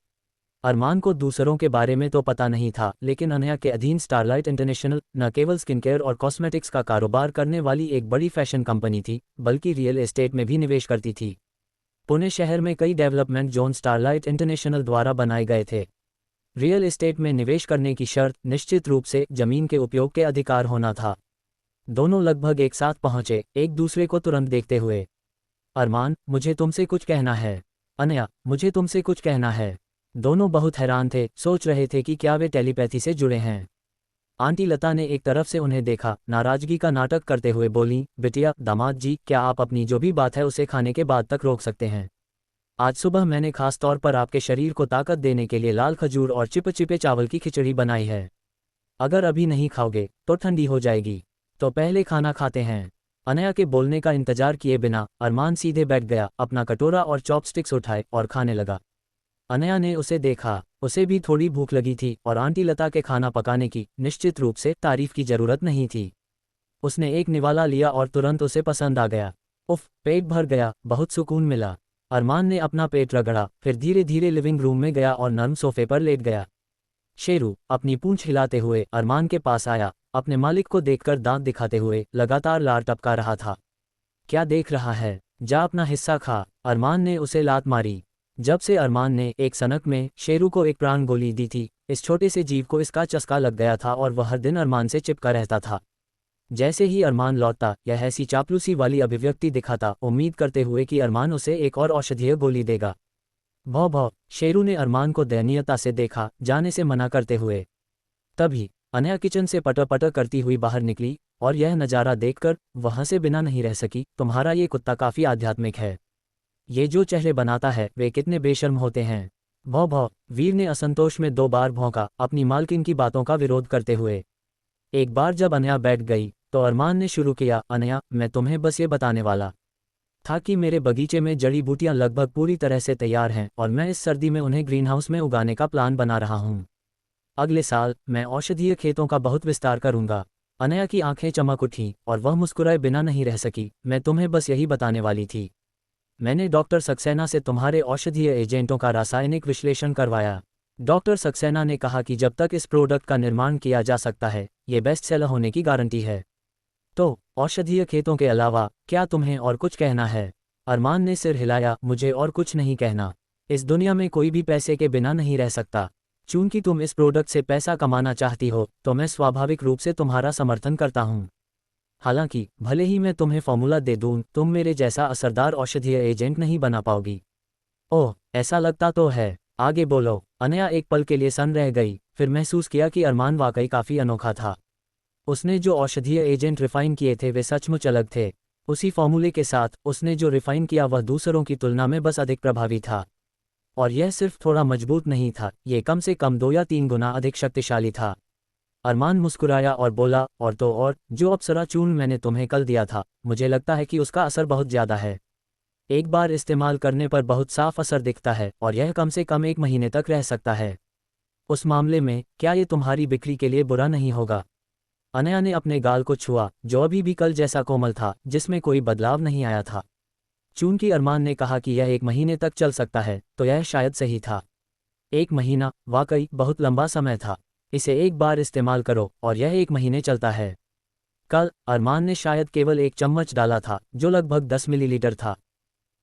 अरमान को दूसरों के बारे में तो पता नहीं था, लेकिन अनया के अधीन स्टारलाइट इंटरनेशनल न केवल स्किन केयर और कॉस्मेटिक्स का कारोबार करने वाली एक बड़ी फैशन कंपनी थी, बल्कि रियल एस्टेट में भी निवेश करती थी। पुणे शहर में कई डेवलपमेंट जोन स्टारलाइट इंटरनेशनल द्वारा बनाए गए थे। रियल एस्टेट में निवेश करने की शर्त निश्चित रूप से जमीन के उपयोग के अधिकार होना था। दोनों लगभग एक साथ पहुंचे, एक दूसरे को तुरंत देखते हुए। अरमान, मुझे तुमसे कुछ कहना है। अनया, मुझे तुमसे कुछ कहना है। दोनों बहुत हैरान थे, सोच रहे थे कि क्या वे टेलीपैथी से जुड़े हैं। आंटी लता ने एक तरफ से उन्हें देखा, नाराजगी का नाटक करते हुए बोलीं, बिटिया, दामाद जी, क्या आप अपनी जो भी बात है उसे खाने के बाद तक रोक सकते हैं? आज सुबह मैंने खास तौर पर आपके शरीर को ताकत देने के लिए लाल खजूर और चिपचिपे चावल की खिचड़ी बनाई है। अगर अभी नहीं खाओगे तो ठंडी हो जाएगी, तो पहले खाना खाते हैं। अनया के बोलने का इंतजार किए बिना अरमान सीधे बैठ गया, अपना कटोरा और चॉपस्टिक्स उठाए और खाने लगा। अनया ने उसे देखा, उसे भी थोड़ी भूख लगी थी और आंटी लता के खाना पकाने की निश्चित रूप से तारीफ की जरूरत नहीं थी। उसने एक निवाला लिया और तुरंत उसे पसंद आ गया। उफ, पेट भर गया, बहुत सुकून मिला। अरमान ने अपना पेट रगड़ा, फिर धीरे धीरे लिविंग रूम में गया और नर्म सोफे पर लेट गया। शेरू अपनी पूंछ हिलाते हुए अरमान के पास आया, अपने मालिक को देखकर दांत दिखाते हुए लगातार लार टपका रहा था। क्या देख रहा है, जा अपना हिस्सा खा। अरमान ने उसे लात मारी। जब से अरमान ने एक सनक में शेरू को एक प्राण गोली दी थी, इस छोटे से जीव को इसका चस्का लग गया था और वह हर दिन अरमान से चिपका रहता था। जैसे ही अरमान लौटता, यह ऐसी चापलूसी वाली अभिव्यक्ति दिखाता, उम्मीद करते हुए कि अरमान उसे एक और औषधीय गोली देगा। भौ भौ, शेरू ने अरमान को दयनीयता से देखा, जाने से मना करते हुए। तभी अनया किचन से पटर पटर करती हुई बाहर निकली और यह नज़ारा देखकर वहां से बिना नहीं रह सकी। तुम्हारा ये कुत्ता काफ़ी आध्यात्मिक है। ये जो चेहरे बनाता है वे कितने बेशर्म होते हैं। भौ भौ, वीर ने असंतोष में 2 बार भौंका, अपनी मालकिन की बातों का विरोध करते हुए। एक बार जब अनया बैठ गई तो अरमान ने शुरू किया, अनया, मैं तुम्हें बस ये बताने वाला था कि मेरे बगीचे में जड़ी बूटियां लगभग पूरी तरह से तैयार हैं और मैं इस सर्दी में उन्हें ग्रीनहाउस में उगाने का प्लान बना रहा हूँ। अगले साल मैं औषधीय खेतों का बहुत विस्तार करूंगा। अनया की आंखें चमक उठीं और वह मुस्कुराए बिना नहीं रह सकी। मैं तुम्हें बस यही बताने वाली थी। मैंने डॉक्टर सक्सेना से तुम्हारे औषधीय एजेंटों का रासायनिक विश्लेषण करवाया। डॉक्टर सक्सेना ने कहा कि जब तक इस प्रोडक्ट का निर्माण किया जा सकता है, ये बेस्ट सेलर होने की गारंटी है। तो औषधीय खेतों के अलावा क्या तुम्हें और कुछ कहना है? अरमान ने सिर हिलाया, मुझे और कुछ नहीं कहना। इस दुनिया में कोई भी पैसे के बिना नहीं रह सकता। चूंकि तुम इस प्रोडक्ट से पैसा कमाना चाहती हो, तो मैं स्वाभाविक रूप से तुम्हारा समर्थन करता हूँ। हालांकि भले ही मैं तुम्हें फॉर्मूला दे दूं, तुम मेरे जैसा असरदार औषधीय एजेंट नहीं बना पाओगी। ओह, ऐसा लगता तो है। आगे बोलो। अनया एक पल के लिए सन रह गई, फिर महसूस किया कि अरमान वाकई काफ़ी अनोखा था। उसने जो औषधीय एजेंट रिफाइन किए थे वे सचमुच अलग थे। उसी फॉर्मूले के साथ उसने जो रिफाइन किया वह दूसरों की तुलना में बस अधिक प्रभावी था। और यह सिर्फ थोड़ा मजबूत नहीं था, ये कम से कम 2 या 3 गुना अधिक शक्तिशाली था। अरमान मुस्कुराया और बोला, और तो और, जो अप्सरा चूर्ण मैंने तुम्हें कल दिया था, मुझे लगता है कि उसका असर बहुत ज़्यादा है। एक बार इस्तेमाल करने पर बहुत साफ असर दिखता है और यह कम से कम 1 महीने तक रह सकता है। उस मामले में क्या ये तुम्हारी बिक्री के लिए बुरा नहीं होगा? अनया ने अपने गाल को छुआ, जो अभी भी कल जैसा कोमल था, जिसमें कोई बदलाव नहीं आया था। चूंकि अरमान ने कहा कि यह 1 महीने तक चल सकता है, तो यह शायद सही था। 1 महीना वाकई बहुत लंबा समय था। इसे एक बार इस्तेमाल करो और यह 1 महीने चलता है। कल अरमान ने शायद केवल 1 चम्मच डाला था, जो लगभग 10 मिलीलीटर था।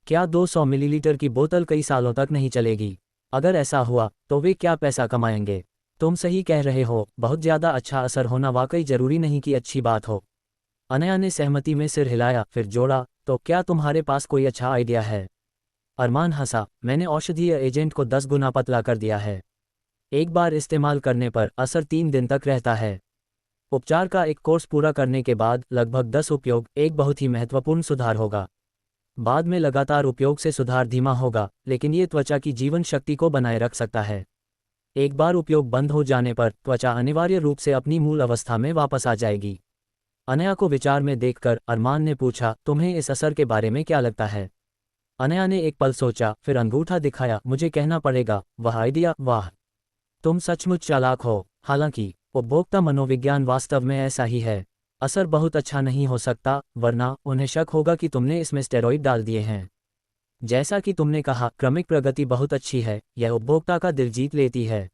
क्या 200 मिलीलीटर की बोतल कई सालों तक नहीं चलेगी? अगर ऐसा हुआ तो वे क्या पैसा कमाएंगे? तुम सही कह रहे हो, बहुत ज़्यादा अच्छा असर होना वाकई जरूरी नहीं कि अच्छी बात हो। अनया ने सहमति में सिर हिलाया, फिर जोड़ा, तो क्या तुम्हारे पास कोई अच्छा आइडिया है? अरमान हंसा, मैंने औषधीय एजेंट को 10 गुना पतला कर दिया है। एक बार इस्तेमाल करने पर असर 3 दिन तक रहता है। उपचार का एक कोर्स पूरा करने के बाद लगभग 10 उपयोग एक बहुत ही महत्वपूर्ण सुधार होगा। बाद में लगातार उपयोग से सुधार धीमा होगा, लेकिन ये त्वचा की जीवन शक्ति को बनाए रख सकता है। एक बार उपयोग बंद हो जाने पर त्वचा अनिवार्य रूप से अपनी मूल अवस्था में वापस आ जाएगी। अनया को विचार में देखकर अरमान ने पूछा, तुम्हें इस असर के बारे में क्या लगता है? अनया ने एक पल सोचा, फिर अंगूठा दिखाया, मुझे कहना पड़ेगा, वह आइडिया, वाह, तुम सचमुच चालाक हो। हालांकि उपभोक्ता मनोविज्ञान वास्तव में ऐसा ही है। असर बहुत अच्छा नहीं हो सकता, वरना उन्हें शक होगा कि तुमने इसमें स्टेरॉइड डाल दिए हैं। जैसा कि तुमने कहा, क्रमिक प्रगति बहुत अच्छी है, यह उपभोक्ता का दिल जीत लेती है।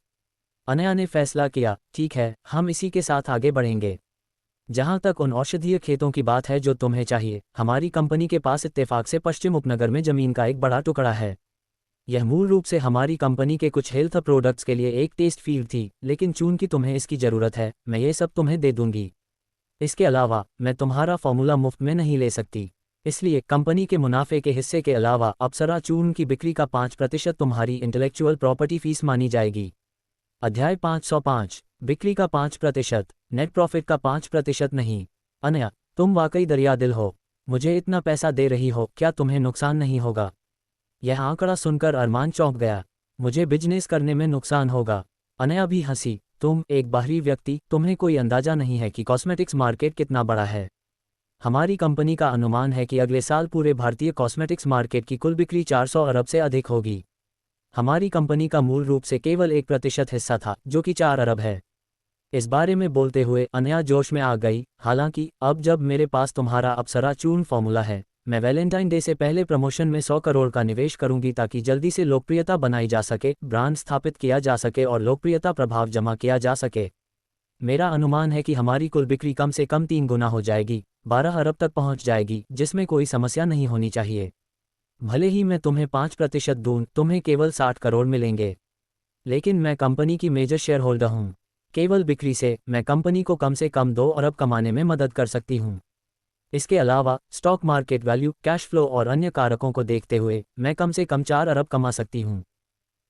अनया ने फैसला किया, ठीक है, हम इसी के साथ आगे बढ़ेंगे। जहां तक उन औषधीय खेतों की बात है जो तुम्हें चाहिए, हमारी कंपनी के पास इत्तेफाक से पश्चिम उपनगर में जमीन का एक बड़ा टुकड़ा है। यह मूल रूप से हमारी कंपनी के कुछ हेल्थ प्रोडक्ट्स के लिए एक टेस्ट फील्ड थी, लेकिन चूंकि तुम्हें इसकी ज़रूरत है, मैं ये सब तुम्हें दे दूंगी। इसके अलावा मैं तुम्हारा फॉर्मूला मुफ्त में नहीं ले सकती, इसलिए कंपनी के मुनाफे के हिस्से के अलावा अप्सरा चूर्ण की बिक्री का 5% तुम्हारी इंटेलेक्चुअल प्रॉपर्टी फीस मानी जाएगी। अध्याय 505, बिक्री का 5%, नेट प्रॉफिट का 5% नहीं। अनया, तुम वाकई दरियादिल हो, मुझे इतना पैसा दे रही हो, क्या तुम्हें नुकसान नहीं होगा? यह आंकड़ा सुनकर अरमान चौंक गया। मुझे बिजनेस करने में नुकसान होगा? अनया भी हंसी, तुम एक बाहरी व्यक्ति, तुम्हें कोई अंदाजा नहीं है कि कॉस्मेटिक्स मार्केट कितना बड़ा है। हमारी कंपनी का अनुमान है कि अगले साल पूरे भारतीय कॉस्मेटिक्स मार्केट की कुल बिक्री 400 अरब से अधिक होगी। हमारी कंपनी का मूल रूप से केवल 1% हिस्सा था, जो कि 4 अरब है। इस बारे में बोलते हुए अनया जोश में आ गई। हालांकि अब जब मेरे पास तुम्हारा अप्सरा चूर्ण फॉर्मूला है, मैं वैलेंटाइन डे से पहले प्रमोशन में 100 करोड़ का निवेश करूंगी ताकि जल्दी से लोकप्रियता बनाई जा सके, ब्रांड स्थापित किया जा सके और लोकप्रियता प्रभाव जमा किया जा सके। मेरा अनुमान है कि हमारी कुल बिक्री कम से कम 3 गुना हो जाएगी, 12 अरब तक पहुंच जाएगी, जिसमें कोई समस्या नहीं होनी चाहिए। भले ही मैं तुम्हें 5% दूं, तुम्हें केवल 60 करोड़ मिलेंगे। लेकिन मैं कंपनी की मेजर शेयर होल्डर हूं। केवल बिक्री से मैं कंपनी को कम से कम 2 अरब कमाने में मदद कर सकती हूं। इसके अलावा stock market value, cash flow और अन्य कारकों को देखते हुए मैं कम से कम 4 अरब कमा सकती हूं।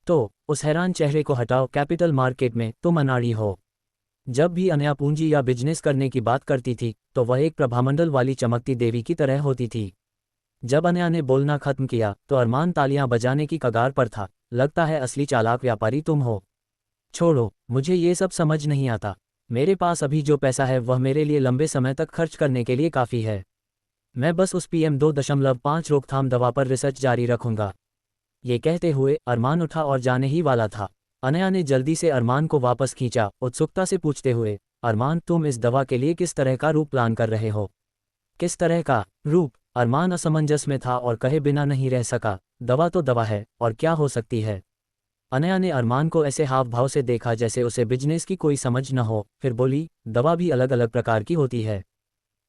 तो उस हैरान चेहरे को हटाओ, कैपिटल मार्केट में तुम अनाड़ी हो। जब भी अनया पूंजी या बिजनेस करने की बात करती थी, तो वह एक प्रभामंडल वाली चमकती देवी की तरह होती थी। जब अनया ने बोलना खत्म किया, तो अरमान तालियां बजाने की कगार पर था। लगता है असली चालाक व्यापारी तुम हो। छोड़ो, मुझे ये सब समझ नहीं आता। मेरे पास अभी जो पैसा है वह मेरे लिए लंबे समय तक खर्च करने के लिए काफ़ी है। मैं बस उस PM 2.5 रोकथाम दवा पर रिसर्च जारी रखूंगा। ये कहते हुए अरमान उठा और जाने ही वाला था। अनया ने जल्दी से अरमान को वापस खींचा, उत्सुकता से पूछते हुए, अरमान, तुम इस दवा के लिए किस तरह का रूप प्लान कर रहे हो? किस तरह का रूप? अरमान असमंजस में था और कहे बिना नहीं रह सका, दवा तो दवा है, और क्या हो सकती है? अनया ने अरमान को ऐसे हाव भाव से देखा जैसे उसे बिजनेस की कोई समझ न हो, फिर बोली, दवा भी अलग अलग प्रकार की होती है।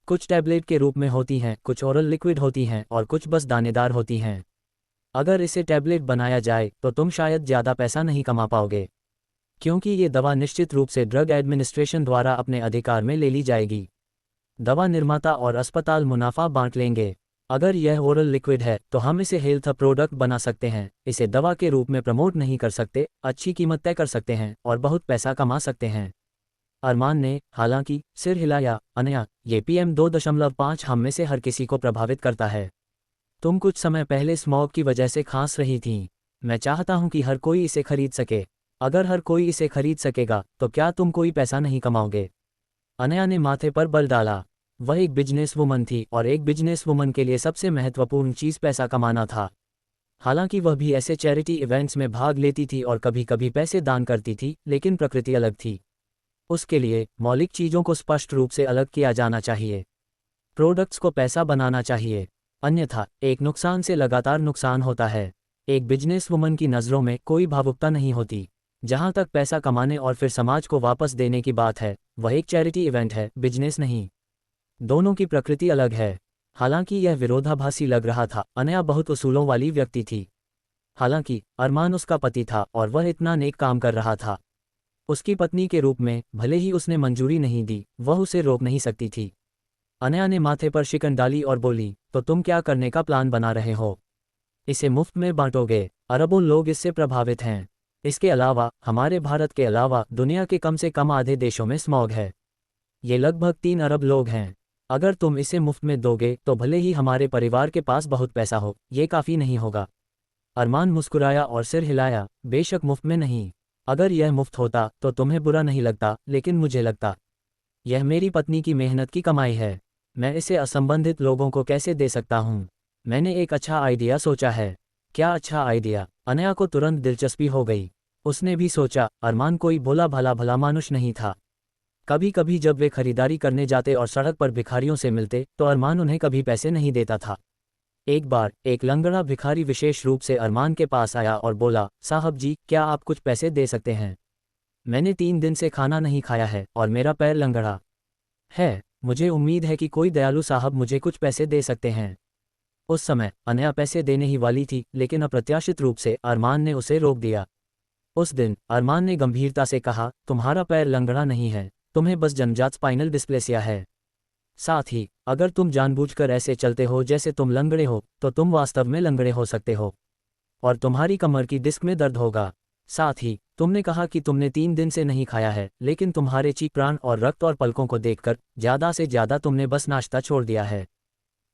कुछ टैबलेट के रूप में होती हैं, कुछ ओरल लिक्विड होती हैं और कुछ बस दानेदार होती हैं। अगर इसे टैबलेट बनाया जाए तो तुम शायद ज़्यादा पैसा नहीं कमा पाओगे, क्योंकि ये दवा निश्चित रूप से ड्रग एडमिनिस्ट्रेशन द्वारा अपने अधिकार में ले ली जाएगी। दवा निर्माता और अस्पताल मुनाफा बांट लेंगे। अगर यह ओरल लिक्विड है तो हम इसे हेल्थ प्रोडक्ट बना सकते हैं, इसे दवा के रूप में प्रमोट नहीं कर सकते, अच्छी कीमत तय कर सकते हैं और बहुत पैसा कमा सकते हैं। अरमान ने हालांकि सिर हिलाया। अनया, ये PM 2.5 हम में से हर किसी को प्रभावित करता है। तुम कुछ समय पहले स्मॉग की वजह से खांस रही थीं। मैं चाहता हूं कि हर कोई इसे खरीद सके। अगर हर कोई इसे खरीद सकेगा तो क्या तुम कोई पैसा नहीं कमाओगे? अनया ने माथे पर बल डाला। वह एक बिजनेस वुमन थी और एक बिजनेस वुमन के लिए सबसे महत्वपूर्ण चीज़ पैसा कमाना था। हालांकि वह भी ऐसे चैरिटी इवेंट्स में भाग लेती थी और कभी कभी पैसे दान करती थी, लेकिन प्रकृति अलग थी। उसके लिए मौलिक चीज़ों को स्पष्ट रूप से अलग किया जाना चाहिए। प्रोडक्ट्स को पैसा बनाना चाहिए, अन्यथा एक नुकसान से लगातार नुकसान होता है। एक बिजनेस वुमन की नज़रों में कोई भावुकता नहीं होती। जहां तक पैसा कमाने और फिर समाज को वापस देने की बात है, वह एक चैरिटी इवेंट है, बिजनेस नहीं। दोनों की प्रकृति अलग है। हालांकि यह विरोधाभासी लग रहा था। अनया बहुत उसूलों वाली व्यक्ति थी। हालांकि अरमान उसका पति था और वह इतना नेक काम कर रहा था। उसकी पत्नी के रूप में भले ही उसने मंजूरी नहीं दी, वह उसे रोक नहीं सकती थी। अनया ने माथे पर शिकन डाली और बोली, तो तुम क्या करने का प्लान बना रहे हो? इसे मुफ्त में बांटोगे? अरबों लोग इससे प्रभावित हैं। इसके अलावा हमारे भारत के अलावा दुनिया के कम से कम आधे देशों में स्मॉग है। ये लगभग 3 अरब लोग हैं। अगर तुम इसे मुफ्त में दोगे तो भले ही हमारे परिवार के पास बहुत पैसा हो, ये काफ़ी नहीं होगा। अरमान मुस्कुराया और सिर हिलाया, बेशक मुफ्त में नहीं। अगर यह मुफ्त होता तो तुम्हें बुरा नहीं लगता, लेकिन मुझे लगता। यह मेरी पत्नी की मेहनत की कमाई है। मैं इसे असंबंधित लोगों को कैसे दे सकता हूँ? मैंने एक अच्छा आइडिया सोचा है। क्या अच्छा आइडिया? अनया को तुरंत दिलचस्पी हो गई। उसने भी सोचा, अरमान कोई भोला भला मानुष नहीं था। कभी कभी जब वे खरीदारी करने जाते और सड़क पर भिखारियों से मिलते तो अरमान उन्हें कभी पैसे नहीं देता था। एक बार एक लंगड़ा भिखारी विशेष रूप से अरमान के पास आया और बोला, साहब जी, क्या आप कुछ पैसे दे सकते हैं? मैंने 3 दिन से खाना नहीं खाया है और मेरा पैर लंगड़ा है। मुझे उम्मीद है कि कोई दयालु साहब मुझे कुछ पैसे दे सकते हैं। उस समय अनया पैसे देने ही वाली थी, लेकिन अप्रत्याशित रूप से अरमान ने उसे रोक दिया। उस दिन अरमान ने गंभीरता से कहा, तुम्हारा पैर लंगड़ा नहीं है, तुम्हें बस जन्मजात स्पाइनल डिस्प्लेसिया है। साथ ही अगर तुम जानबूझकर ऐसे चलते हो जैसे तुम लंगड़े हो, तो तुम वास्तव में लंगड़े हो सकते हो और तुम्हारी कमर की डिस्क में दर्द होगा। साथ ही तुमने कहा कि तुमने 3 दिन से नहीं खाया है, लेकिन तुम्हारे चीख, प्राण और रक्त और पलकों को देखकर ज़्यादा से ज़्यादा तुमने बस नाश्ता छोड़ दिया है।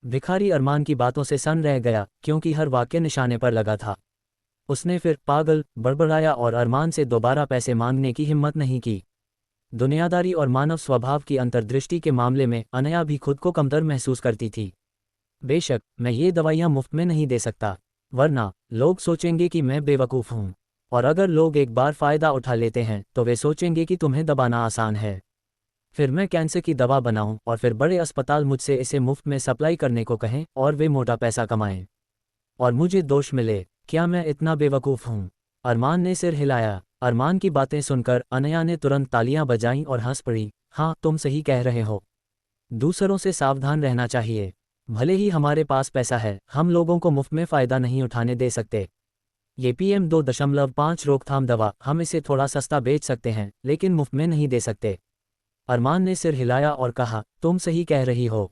भिखारी अरमान की बातों से सन्न रह गया, क्योंकि हर वाक्य निशाने पर लगा था। उसने फिर पागल बड़बड़ाया और अरमान से दोबारा पैसे मांगने की हिम्मत नहीं की। दुनियादारी और मानव स्वभाव की अंतर्दृष्टि के मामले में अनया भी खुद को कमतर महसूस करती थी। बेशक मैं ये दवाइयाँ मुफ्त में नहीं दे सकता, वरना लोग सोचेंगे कि मैं बेवकूफ़ हूँ, और अगर लोग एक बार फ़ायदा उठा लेते हैं तो वे सोचेंगे कि तुम्हें दबाना आसान है। फिर मैं कैंसर की दवा बनाऊं और फिर बड़े अस्पताल मुझसे इसे मुफ्त में सप्लाई करने को कहें और वे मोटा पैसा कमाएं और मुझे दोष मिले। क्या मैं इतना बेवकूफ़ हूँ? अरमान ने सिर हिलाया। अरमान की बातें सुनकर अनया ने तुरंत तालियां बजाईं और हंस पड़ी। हाँ, तुम सही कह रहे हो। दूसरों से सावधान रहना चाहिए। भले ही हमारे पास पैसा है, हम लोगों को मुफ्त में फ़ायदा नहीं उठाने दे सकते। ये PM 2.5 रोकथाम दवा, हम इसे थोड़ा सस्ता बेच सकते हैं, लेकिन मुफ्त में नहीं दे सकते। अरमान ने सिर हिलाया और कहा, तुम सही कह रही हो।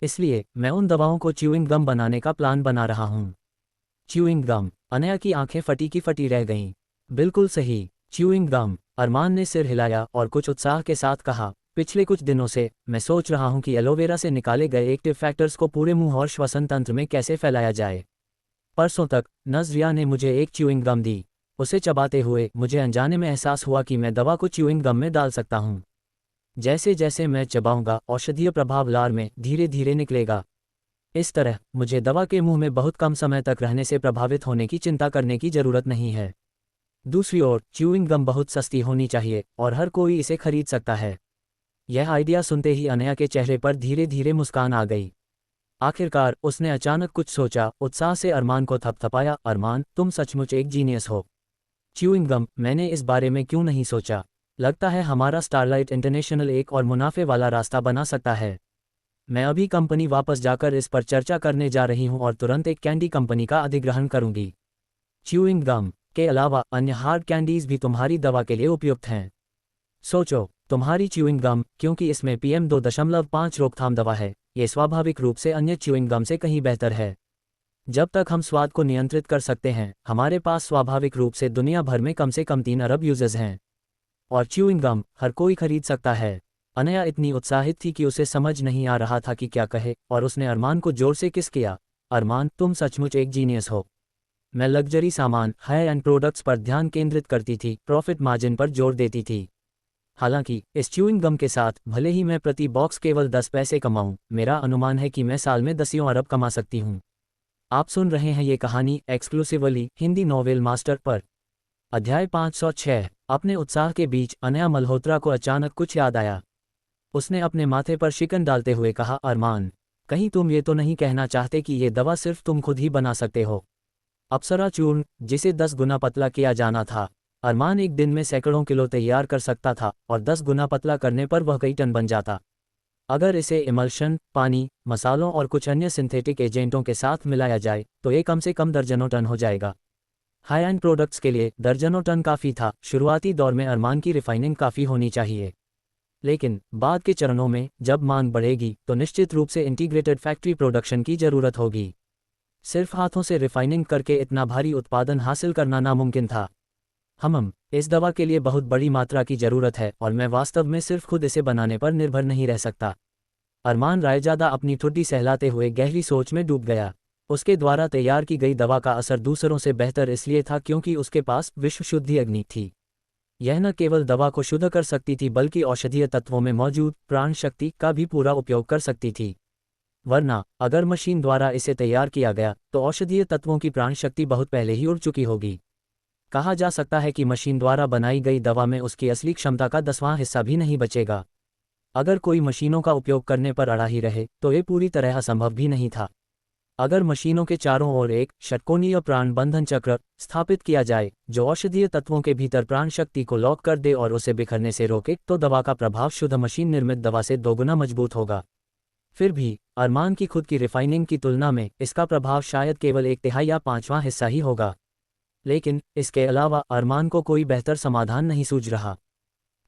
इसलिए मैं उन दवाओं को च्यूइंग गम बनाने का प्लान बना रहा हूँ। Chewing gum? अनया की आंखें फटी की फटी रह गईं। बिल्कुल सही, च्यूइंग गम। अरमान ने सिर हिलाया और कुछ उत्साह के साथ कहा, पिछले कुछ दिनों से मैं सोच रहा हूँ कि एलोवेरा से निकाले गए एक्टिव फैक्टर्स को पूरे मुंह और श्वसन तंत्र में कैसे फैलाया जाए। परसों तक नज़रिया ने मुझे एक च्यूइंग गम दी। उसे चबाते हुए मुझे अनजाने में एहसास हुआ कि मैं दवा को च्यूइंग गम में डाल सकता हूँ। जैसे जैसे मैं चबाऊंगा, औषधीय प्रभाव लार में धीरे धीरे निकलेगा। इस तरह मुझे दवा के मुंह में बहुत कम समय तक रहने से प्रभावित होने की चिंता करने की जरूरत नहीं है। दूसरी ओर च्यूइंग गम बहुत सस्ती होनी चाहिए और हर कोई इसे खरीद सकता है। यह आइडिया सुनते ही अनया के चेहरे पर धीरे धीरे मुस्कान आ गई। आखिरकार उसने अचानक कुछ सोचा। उत्साह से अरमान को थपथपाया। अरमान, तुम सचमुच एक जीनियस हो। Chewing gum? मैंने इस बारे में क्यों नहीं सोचा? लगता है हमारा स्टारलाइट इंटरनेशनल एक और मुनाफे वाला रास्ता बना सकता है। मैं अभी कंपनी वापस जाकर इस पर चर्चा करने जा रही हूं और तुरंत एक कैंडी कंपनी का अधिग्रहण करूंगी। च्यूइंग गम के अलावा अन्य हार्ड कैंडीज भी तुम्हारी दवा के लिए उपयुक्त हैं। सोचो, तुम्हारी च्यूइंग गम, क्योंकि इसमें PM 2.5 रोकथाम दवा है, ये स्वाभाविक रूप से अन्य च्यूइंग गम से कहीं बेहतर है। जब तक हम स्वाद को नियंत्रित कर सकते हैं, हमारे पास स्वाभाविक रूप से दुनिया भर में कम से कम 3 अरब यूजर्स हैं और च्यूइंग गम हर कोई खरीद सकता है। अनया इतनी उत्साहित थी कि उसे समझ नहीं आ रहा था कि क्या कहे, और उसने अरमान को जोर से किस किया। अरमान, तुम सचमुच एक जीनियस हो। मैं लग्जरी सामान, हाई एंड प्रोडक्ट्स पर ध्यान केंद्रित करती थी, प्रॉफिट मार्जिन पर जोर देती थी। हालांकि इस च्यूइंग गम के साथ भले ही मैं प्रति बॉक्स केवल 10 पैसे कमाऊं, मेरा अनुमान है कि मैं साल में 10 अरब कमा सकती हूं। आप सुन रहे हैं ये कहानी एक्सक्लूसिवली हिंदी नॉवेल मास्टर पर। अध्याय 506। अपने उत्साह के बीच अनया मल्होत्रा को अचानक कुछ याद आया। उसने अपने माथे पर शिकन डालते हुए कहा, अरमान, कहीं तुम ये तो नहीं कहना चाहते कि ये दवा सिर्फ तुम खुद ही बना सकते हो? अप्सरा चूर्ण, जिसे 10 गुना पतला किया जाना था। अरमान एक दिन में सैकड़ों किलो तैयार कर सकता था और 10 गुना पतला करने पर वह कई टन बन जाता। अगर इसे इमल्शन, पानी, मसालों और कुछ अन्य सिंथेटिक एजेंटों के साथ मिलाया जाए तो ये कम से कम दर्जनों टन हो जाएगा। हाई एंड प्रोडक्ट्स के लिए दर्जनों टन काफ़ी था। शुरुआती दौर में अरमान की रिफाइनिंग काफ़ी होनी चाहिए, लेकिन बाद के चरणों में जब मांग बढ़ेगी तो निश्चित रूप से इंटीग्रेटेड फैक्ट्री प्रोडक्शन की ज़रूरत होगी। सिर्फ हाथों से रिफाइनिंग करके इतना भारी उत्पादन हासिल करना नामुमकिन था। इस दवा के लिए बहुत बड़ी मात्रा की ज़रूरत है और मैं वास्तव में सिर्फ खुद इसे बनाने पर निर्भर नहीं रह सकता। अरमान रायजादा अपनी ठुड्डी सहलाते हुए गहरी सोच में डूब गया। उसके द्वारा तैयार की गई दवा का असर दूसरों से बेहतर इसलिए था क्योंकि उसके पास विश्व शुद्धि अग्नि थी। यह न केवल दवा को शुद्ध कर सकती थी, बल्कि औषधीय तत्वों में मौजूद प्राण शक्ति का भी पूरा उपयोग कर सकती थी। वरना अगर मशीन द्वारा इसे तैयार किया गया तो औषधीय तत्वों की प्राण शक्ति बहुत पहले ही उड़ चुकी होगी। कहा जा सकता है कि मशीन द्वारा बनाई गई दवा में उसकी असली क्षमता का 10वां हिस्सा भी नहीं बचेगा। अगर कोई मशीनों का उपयोग करने पर अड़ा ही रहे तो ये पूरी तरह असंभव भी नहीं था। अगर मशीनों के चारों ओर एक षटकोणीय प्राण बंधन चक्र स्थापित किया जाए जो औषधीय तत्वों के भीतर प्राण शक्ति को लॉक कर दे और उसे बिखरने से रोके, तो दवा का प्रभाव शुद्ध मशीन निर्मित दवा से दोगुना मजबूत होगा। फिर भी अरमान की खुद की रिफाइनिंग की तुलना में इसका प्रभाव शायद केवल 1/3 या 1/5वां हिस्सा ही होगा। लेकिन इसके अलावा अरमान को कोई बेहतर समाधान नहीं सूझ रहा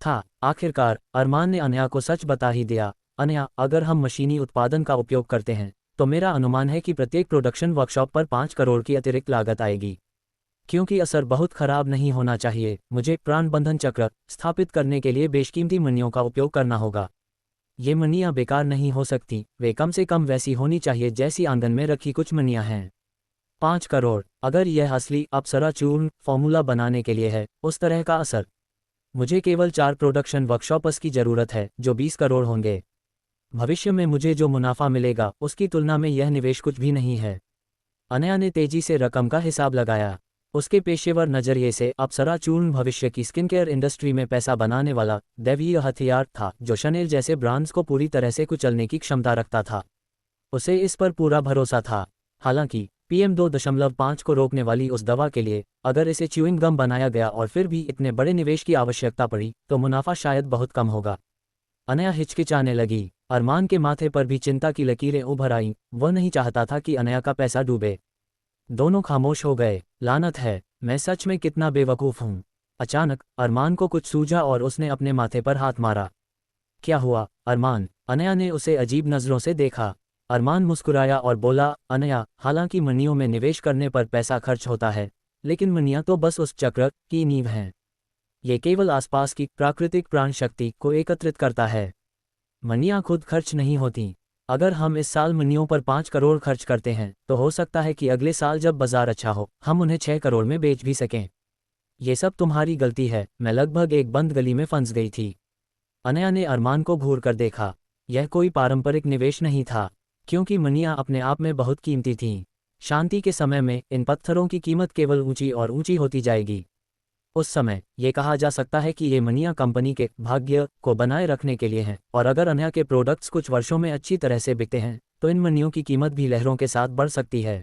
था। आखिरकार अरमान ने अनया को सच बता ही दिया। अनया, अगर हम मशीनी उत्पादन का उपयोग करते हैं तो मेरा अनुमान है कि प्रत्येक प्रोडक्शन वर्कशॉप पर 5 करोड़ की अतिरिक्त लागत आएगी। क्योंकि असर बहुत खराब नहीं होना चाहिए, मुझे प्राण बंधन चक्र स्थापित करने के लिए बेशकीमती मणियों का उपयोग करना होगा। ये मणियाँ बेकार नहीं हो सकती, वे कम से कम वैसी होनी चाहिए जैसी आंगन में रखी कुछ मणियाँ हैं। 5 करोड़, अगर यह असली अप्सरा चूर्ण फॉर्मूला बनाने के लिए है, उस तरह का असर। मुझे केवल 4 प्रोडक्शन वर्कशॉप्स की ज़रूरत है जो 20 करोड़ होंगे। भविष्य में मुझे जो मुनाफा मिलेगा उसकी तुलना में यह निवेश कुछ भी नहीं है। अनया ने तेजी से रकम का हिसाब लगाया। उसके पेशेवर नज़रिए से अप्सरा चूर्ण भविष्य की स्किन केयर इंडस्ट्री में पैसा बनाने वाला दैवीय हथियार था जो शनेल जैसे ब्रांड्स को पूरी तरह से कुचलने की क्षमता रखता था। उसे इस पर पूरा भरोसा था। हालांकि PM 2.5 को रोकने वाली उस दवा के लिए अगर इसे च्यूइंग गम बनाया गया और फिर भी इतने बड़े निवेश की आवश्यकता पड़ी तो मुनाफा शायद बहुत कम होगा। अनया हिचकिचाने लगी। अरमान के माथे पर भी चिंता की लकीरें उभर आईं। वह नहीं चाहता था कि अनया का पैसा डूबे। दोनों खामोश हो गए। लानत है, मैं सच में कितना बेवकूफ़ हूँ। अचानक अरमान को कुछ सूझा और उसने अपने माथे पर हाथ मारा। क्या हुआ अरमान? अनया ने उसे अजीब नज़रों से देखा। अरमान मुस्कुराया और बोला, अनया, हालांकि मणियों में निवेश करने पर पैसा खर्च होता है, लेकिन मणियाँ तो बस उस चक्र की नींव हैं। ये केवल आसपास की प्राकृतिक प्राण शक्ति को एकत्रित करता है। मणियाँ खुद खर्च नहीं होती। अगर हम इस साल मणियों पर 5 करोड़ खर्च करते हैं तो हो सकता है कि अगले साल जब बाजार अच्छा हो हम उन्हें 6 करोड़ में बेच भी सकें। ये सब तुम्हारी गलती है। मैं लगभग एक बंद गली में फंस गई थी। अनया ने अरमान को घूर कर देखा। यह कोई पारंपरिक निवेश नहीं था, क्योंकि मणियाँ अपने आप में बहुत कीमती थीं। शांति के समय में इन पत्थरों की कीमत केवल ऊंची और ऊंची होती जाएगी। उस समय ये कहा जा सकता है कि ये मणियाँ कंपनी के भाग्य को बनाए रखने के लिए हैं, और अगर अनया के प्रोडक्ट्स कुछ वर्षों में अच्छी तरह से बिकते हैं तो इन मणियों की कीमत भी लहरों के साथ बढ़ सकती है।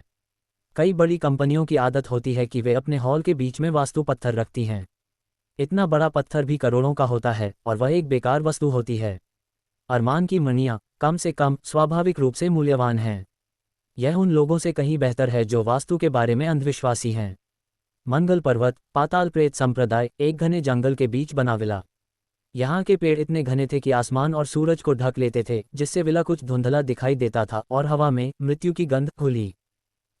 कई बड़ी कंपनियों की आदत होती है कि वे अपने हॉल के बीच में वास्तु पत्थर रखती हैं। इतना बड़ा पत्थर भी करोड़ों का होता है और वह एक बेकार वस्तु होती है। अरमान की मणियाँ कम से कम स्वाभाविक रूप से मूल्यवान हैं। यह उन लोगों से कहीं बेहतर है जो वास्तु के बारे में अंधविश्वासी हैं। मंगल पर्वत, पाताल प्रेत संप्रदाय एक घने जंगल के बीच बना विला। यहाँ के पेड़ इतने घने थे कि आसमान और सूरज को ढक लेते थे, जिससे विला कुछ धुंधला दिखाई देता था और हवा में मृत्यु की गंध खुली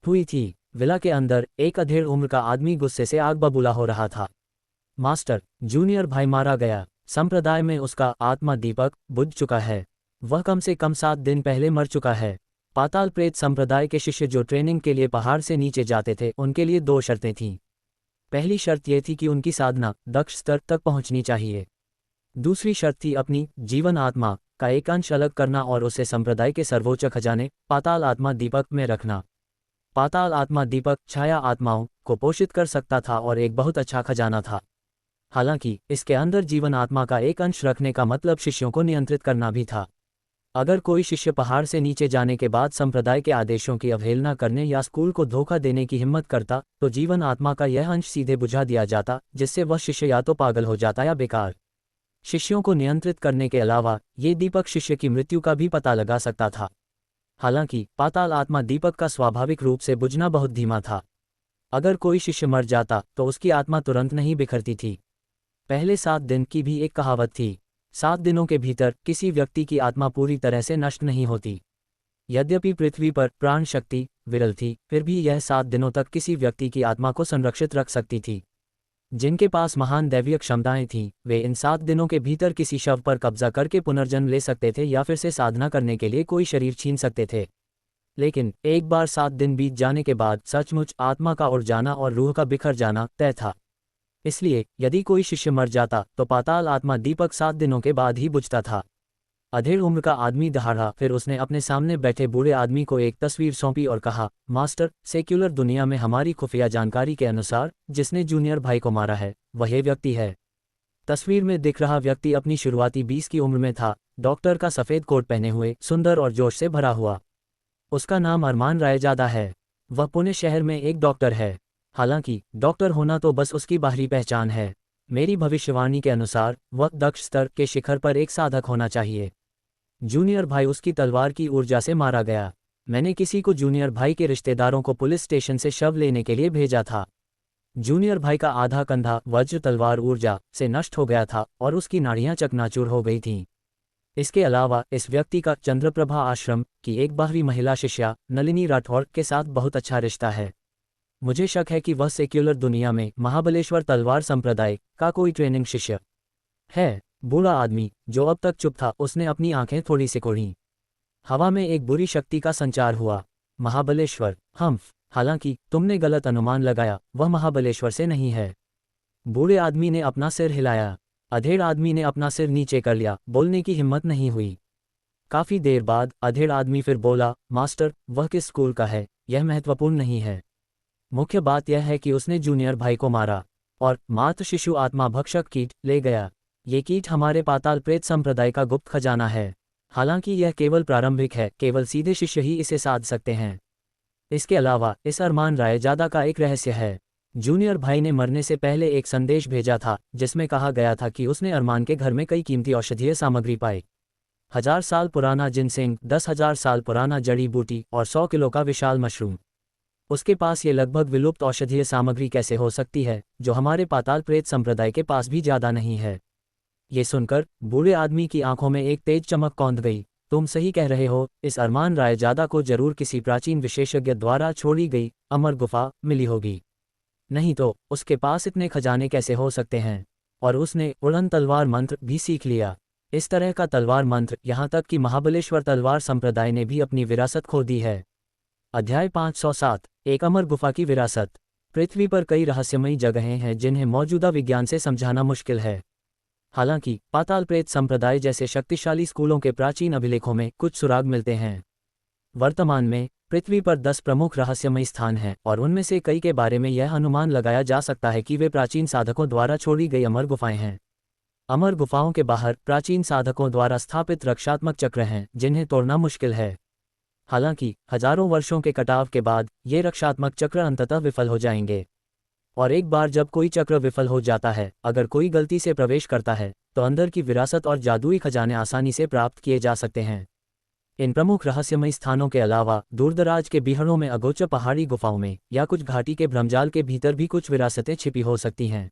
हुई थी। विला के अंदर एक अधेड़ उम्र का आदमी गुस्से से आग बबूला हो रहा था। मास्टर, जूनियर भाई मारा गया। संप्रदाय में उसका आत्मा दीपक बुझ चुका है। वह कम से कम 7 दिन पहले मर चुका है। पाताल प्रेत संप्रदाय के शिष्य जो ट्रेनिंग के लिए पहाड़ से नीचे जाते थे उनके लिए 2 शर्तें थीं। पहली शर्त यह थी कि उनकी साधना दक्ष स्तर तक पहुंचनी चाहिए। दूसरी शर्त थी अपनी जीवन आत्मा का एक अंश अलग करना और उसे संप्रदाय के सर्वोच्च खजाने पाताल आत्मा दीपक में रखना। पाताल आत्मा दीपक छाया आत्माओं को पोषित कर सकता था और एक बहुत अच्छा खजाना था। हालांकि इसके अंदर जीवन आत्मा का एक अंश रखने का मतलब शिष्यों को नियंत्रित करना भी था। अगर कोई शिष्य पहाड़ से नीचे जाने के बाद संप्रदाय के आदेशों की अवहेलना करने या स्कूल को धोखा देने की हिम्मत करता तो जीवन आत्मा का यह अंश सीधे बुझा दिया जाता, जिससे वह शिष्य या तो पागल हो जाता या बेकार। शिष्यों को नियंत्रित करने के अलावा ये दीपक शिष्य की मृत्यु का भी पता लगा सकता था। हालांकि पाताल आत्मा दीपक का स्वाभाविक रूप से बुझना बहुत धीमा था। अगर कोई शिष्य मर जाता तो उसकी आत्मा तुरंत नहीं बिखरती थी। पहले 7 दिन की भी एक कहावत थी। 7 दिनों के भीतर किसी व्यक्ति की आत्मा पूरी तरह से नष्ट नहीं होती। यद्यपि पृथ्वी पर प्राण शक्ति विरल थी, फिर भी यह 7 दिनों तक किसी व्यक्ति की आत्मा को संरक्षित रख सकती थी। जिनके पास महान दैवीय क्षमताएं थीं, वे इन 7 दिनों के भीतर किसी शव पर कब्जा करके पुनर्जन्म ले सकते थे या फिर से साधना करने के लिए कोई शरीर छीन सकते थे। लेकिन एक बार 7 दिन बीत जाने के बाद सचमुच आत्मा का उड़ जाना और रूह का बिखर जाना तय था। इसलिए यदि कोई शिष्य मर जाता तो पाताल आत्मा दीपक 7 दिनों के बाद ही बुझता था। अधेड़ उम्र का आदमी दहाड़ा। फिर उसने अपने सामने बैठे बूढ़े आदमी को एक तस्वीर सौंपी और कहा, मास्टर, सेक्युलर दुनिया में हमारी खुफिया जानकारी के अनुसार जिसने जूनियर भाई को मारा है वह व्यक्ति है। तस्वीर में दिख रहा व्यक्ति अपनी शुरुआती 20 की उम्र में था, डॉक्टर का सफ़ेद कोट पहने हुए, सुंदर और जोश से भरा हुआ। उसका नाम अरमान रायजादा है। वह पुणे शहर में एक डॉक्टर है। हालांकि डॉक्टर होना तो बस उसकी बाहरी पहचान है। मेरी भविष्यवाणी के अनुसार वह दक्ष स्तर के शिखर पर एक साधक होना चाहिए। जूनियर भाई उसकी तलवार की ऊर्जा से मारा गया। मैंने किसी को जूनियर भाई के रिश्तेदारों को पुलिस स्टेशन से शव लेने के लिए भेजा था। जूनियर भाई का आधा कंधा वज्र तलवार ऊर्जा से नष्ट हो गया था और उसकी नाड़ियां चकनाचूर हो गई थीं। इसके अलावा इस व्यक्ति का चंद्रप्रभा आश्रम की एक बाहरी महिला शिष्या नलिनी राठौड़ के साथ बहुत अच्छा रिश्ता है। मुझे शक है कि वह सेक्युलर दुनिया में महाबलेश्वर तलवार संप्रदाय का कोई ट्रेनिंग शिष्य है। बूढ़ा आदमी जो अब तक चुप था, उसने अपनी आंखें थोड़ी सिकोड़ी। हवा में एक बुरी शक्ति का संचार हुआ। महाबलेश्वर, हम्फ, हालांकि तुमने गलत अनुमान लगाया, वह महाबलेश्वर से नहीं है। बूढ़े आदमी ने अपना सिर हिलाया। अधेड़ आदमी ने अपना सिर नीचे कर लिया, बोलने की हिम्मत नहीं हुई। काफी देर बाद अधेड़ आदमी फिर बोला, मास्टर, वह किस स्कूल का है यह महत्वपूर्ण नहीं है। मुख्य बात यह है कि उसने जूनियर भाई को मारा और मातृ शिशु आत्मा भक्षक कीट ले गया। ये कीट हमारे पाताल प्रेत संप्रदाय का गुप्त खजाना है। हालांकि यह केवल प्रारंभिक है, केवल सीधे शिष्य ही इसे साध सकते हैं। इसके अलावा इस अरमान रायजादा का एक रहस्य है। जूनियर भाई ने मरने से पहले एक संदेश भेजा था जिसमें कहा गया था कि उसने अरमान के घर में कई कीमती औषधीय सामग्री पाई। 1000 साल पुराना जिनसेंग, 10,000 साल पुराना जड़ी बूटी और 100 किलो का विशाल मशरूम। उसके पास ये लगभग विलुप्त औषधीय सामग्री कैसे हो सकती है जो हमारे पाताल प्रेत संप्रदाय के पास भी ज्यादा नहीं है। ये सुनकर बूढ़े आदमी की आंखों में एक तेज चमक कौंध गई। तुम सही कह रहे हो, इस अरमान रायजादा को जरूर किसी प्राचीन विशेषज्ञ द्वारा छोड़ी गई अमर गुफा मिली होगी। नहीं तो उसके पास इतने खजाने कैसे हो सकते हैं। और उसने उड़न तलवार मंत्र भी सीख लिया। इस तरह का तलवार मंत्र यहाँ तक कि महाबलेश्वर तलवार संप्रदाय ने भी अपनी विरासत खो दी है। अध्याय 507, एक अमर गुफा की विरासत। पृथ्वी पर कई रहस्यमयी जगहें हैं जिन्हें मौजूदा विज्ञान से समझाना मुश्किल है। हालांकि पाताल प्रेत संप्रदाय जैसे शक्तिशाली स्कूलों के प्राचीन अभिलेखों में कुछ सुराग मिलते हैं। वर्तमान में पृथ्वी पर 10 प्रमुख रहस्यमयी स्थान हैं और उनमें से कई के बारे में यह अनुमान लगाया जा सकता है कि वे प्राचीन साधकों द्वारा छोड़ी गई अमर गुफाएं हैं। अमर गुफाओं के बाहर प्राचीन साधकों द्वारा स्थापित रक्षात्मक चक्र हैं जिन्हें तोड़ना मुश्किल है। हालांकि हजारों वर्षों के कटाव के बाद ये रक्षात्मक चक्र अंततः विफल हो जाएंगे। और एक बार जब कोई चक्र विफल हो जाता है, अगर कोई गलती से प्रवेश करता है तो अंदर की विरासत और जादुई खजाने आसानी से प्राप्त किए जा सकते हैं। इन प्रमुख रहस्यमयी स्थानों के अलावा दूरदराज के बिहड़ों में, अगोचर पहाड़ी गुफाओं में या कुछ घाटी के भ्रमजाल के भीतर भी कुछ विरासतें छिपी हो सकती हैं।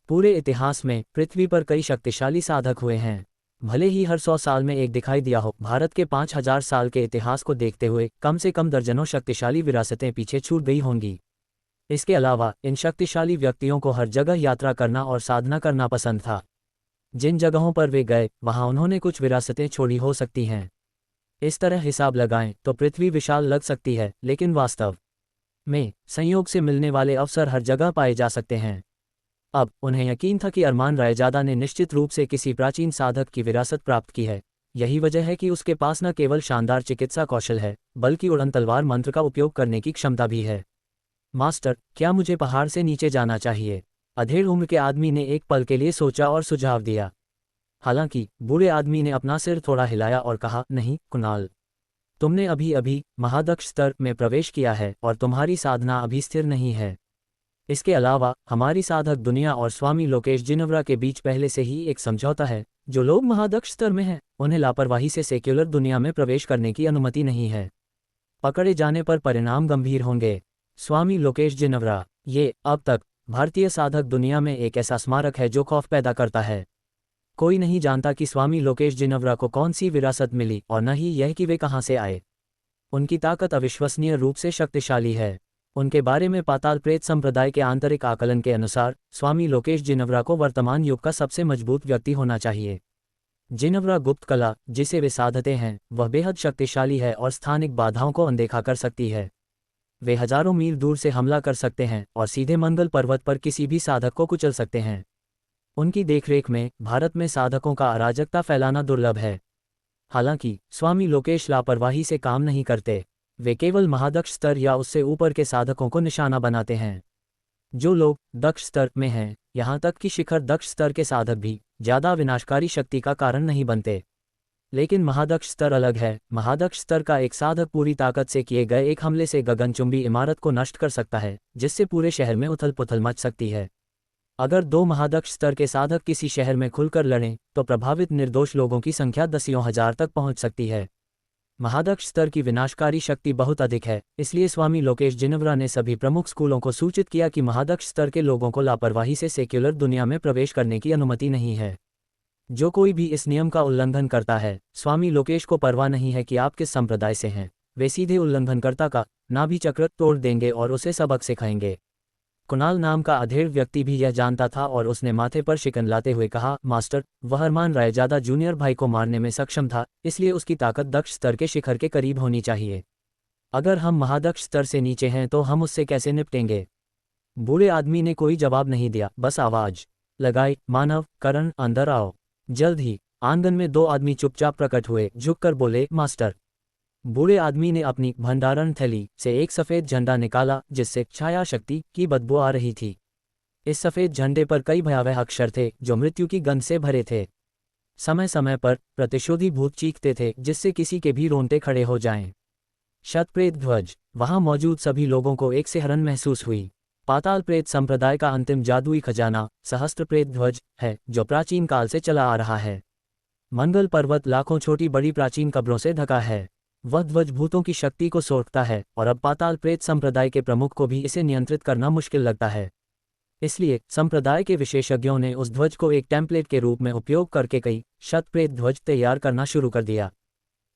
पूरे इतिहास में पृथ्वी पर कई शक्तिशाली साधक हुए हैं। भले ही हर 100 साल में एक दिखाई दिया हो, भारत के 5000 साल के इतिहास को देखते हुए कम से कम दर्जनों शक्तिशाली विरासतें पीछे छूट गई होंगी। इसके अलावा इन शक्तिशाली व्यक्तियों को हर जगह यात्रा करना और साधना करना पसंद था। जिन जगहों पर वे गए वहां उन्होंने कुछ विरासतें छोड़ी हो सकती हैं। इस तरह हिसाब लगाएं तो पृथ्वी विशाल लग सकती है, लेकिन वास्तव में संयोग से मिलने वाले अवसर हर जगह पाए जा सकते हैं। अब उन्हें यकीन था कि अरमान रायजादा ने निश्चित रूप से किसी प्राचीन साधक की विरासत प्राप्त की है। यही वजह है कि उसके पास न केवल शानदार चिकित्सा कौशल है, बल्कि उड़न तलवार मंत्र का उपयोग करने की क्षमता भी है। मास्टर, क्या मुझे पहाड़ से नीचे जाना चाहिए? अधेड़ उम्र के आदमी ने एक पल के लिए सोचा और सुझाव दिया। हालांकि बूढ़े आदमी ने अपना सिर थोड़ा हिलाया और कहा, नहीं कुणाल, तुमने अभी अभी महादक्ष स्तर में प्रवेश किया है और तुम्हारी साधना अभी स्थिर नहीं है। इसके अलावा हमारी साधक दुनिया और स्वामी लोकेश जिनवरा के बीच पहले से ही एक समझौता है। जो लोग महादक्ष स्तर में हैं, उन्हें लापरवाही से सेक्युलर दुनिया में प्रवेश करने की अनुमति नहीं है। पकड़े जाने पर परिणाम गंभीर होंगे। स्वामी लोकेश जिनवरा, ये अब तक भारतीय साधक दुनिया में एक ऐसा स्मारक है जो खौफ पैदा करता है। कोई नहीं जानता कि स्वामी लोकेश जिनवरा को कौन सी विरासत मिली और न ही यह कि वे कहाँ से आए। उनकी ताकत अविश्वसनीय रूप से शक्तिशाली है। उनके बारे में पाताल प्रेत संप्रदाय के आंतरिक आकलन के अनुसार स्वामी लोकेश जिनवरा को वर्तमान युग का सबसे मजबूत व्यक्ति होना चाहिए। जिनवरा गुप्त कला जिसे वे साधते हैं वह बेहद शक्तिशाली है और स्थानिक बाधाओं को अनदेखा कर सकती है। वे हजारों मील दूर से हमला कर सकते हैं और सीधे मंगल पर्वत पर किसी भी साधक को कुचल सकते हैं। उनकी देखरेख में भारत में साधकों का अराजकता फैलाना दुर्लभ है। हालांकि स्वामी लोकेश लापरवाही से काम नहीं करते। वे केवल महादक्ष स्तर या उससे ऊपर के साधकों को निशाना बनाते हैं। जो लोग दक्ष स्तर में हैं, यहाँ तक कि शिखर दक्ष स्तर के साधक भी ज्यादा विनाशकारी शक्ति का कारण नहीं बनते। लेकिन महादक्ष स्तर अलग है। महादक्ष स्तर का एक साधक पूरी ताकत से किए गए एक हमले से गगनचुंबी इमारत को नष्ट कर सकता है, जिससे पूरे शहर में उथल पुथल मच सकती है। अगर दो महादक्ष स्तर के साधक किसी शहर में खुलकर लड़ें तो प्रभावित निर्दोष लोगों की संख्या दसियों हजार तक पहुंच सकती है। महादक्ष स्तर की विनाशकारी शक्ति बहुत अधिक है, इसलिए स्वामी लोकेश जिनवरा ने सभी प्रमुख स्कूलों को सूचित किया कि महादक्ष स्तर के लोगों को लापरवाही से सेक्युलर दुनिया में प्रवेश करने की अनुमति नहीं है। जो कोई भी इस नियम का उल्लंघन करता है, स्वामी लोकेश को परवाह नहीं है कि आप किस संप्रदाय से हैं, वे सीधे उल्लंघनकर्ता का नाभि चक्र तोड़ देंगे और उसे सबक सिखाएंगे। कुणाल नाम का अधेड़ व्यक्ति भी यह जानता था और उसने माथे पर शिकन लाते हुए कहा, मास्टर, वह अरमान रायजादा जूनियर भाई को मारने में सक्षम था, इसलिए उसकी ताकत दक्ष स्तर के शिखर के करीब होनी चाहिए। अगर हम महादक्ष स्तर से नीचे हैं तो हम उससे कैसे निपटेंगे? बूढ़े आदमी ने कोई जवाब नहीं दिया, बस आवाज लगाई, मानव, करण, अंदर आओ। जल्द ही आंगन में दो आदमी चुपचाप प्रकट हुए, झुककर बोले, मास्टर। बूढ़े आदमी ने अपनी भंडारण थैली से एक सफ़ेद झंडा निकाला जिससे छाया शक्ति की बदबू आ रही थी। इस सफ़ेद झंडे पर कई भयावह अक्षर थे जो मृत्यु की गंध से भरे थे। समय समय पर प्रतिशोधी भूत चीखते थे जिससे किसी के भी रोंगटे खड़े हो जाएं। शतप्रेत ध्वज। वहां मौजूद सभी लोगों को एक सिहरन महसूस हुई। पाताल प्रेत संप्रदाय का अंतिम जादुई खजाना सहस्त्रप्रेत ध्वज है जो प्राचीन काल से चला आ रहा है। मंगल पर्वत लाखों छोटी बड़ी प्राचीन कब्रों से ढका है। वह ध्वज भूतों की शक्ति को सोखता है और अब पाताल प्रेत संप्रदाय के प्रमुख को भी इसे नियंत्रित करना मुश्किल लगता है। इसलिए संप्रदाय के विशेषज्ञों ने उस ध्वज को एक टेम्पलेट के रूप में उपयोग करके कई शतप्रेत ध्वज तैयार करना शुरू कर दिया।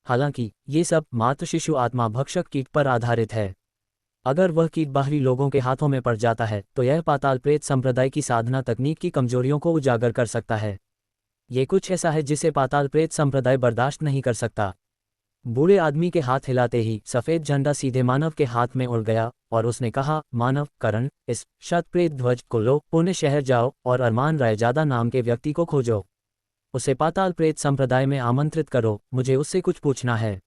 हालांकि ये सब मात्र शिशु आत्मा भक्षक कीट पर आधारित है। अगर वह कीट बाहरी लोगों के हाथों में पड़ जाता है तो यह पाताल प्रेत संप्रदाय की साधना तकनीक की कमजोरियों को उजागर कर सकता है। ये कुछ ऐसा है जिसे पाताल प्रेत संप्रदाय बर्दाश्त नहीं कर सकता। बूढ़े आदमी के हाथ हिलाते ही सफ़ेद झंडा सीधे मानव के हाथ में उड़ गया और उसने कहा, मानव, करण, इस शतप्रेत ध्वज को लो, पुणे शहर जाओ और अरमान रायजादा नाम के व्यक्ति को खोजो। उसे पाताल प्रेत संप्रदाय में आमंत्रित करो, मुझे उससे कुछ पूछना है।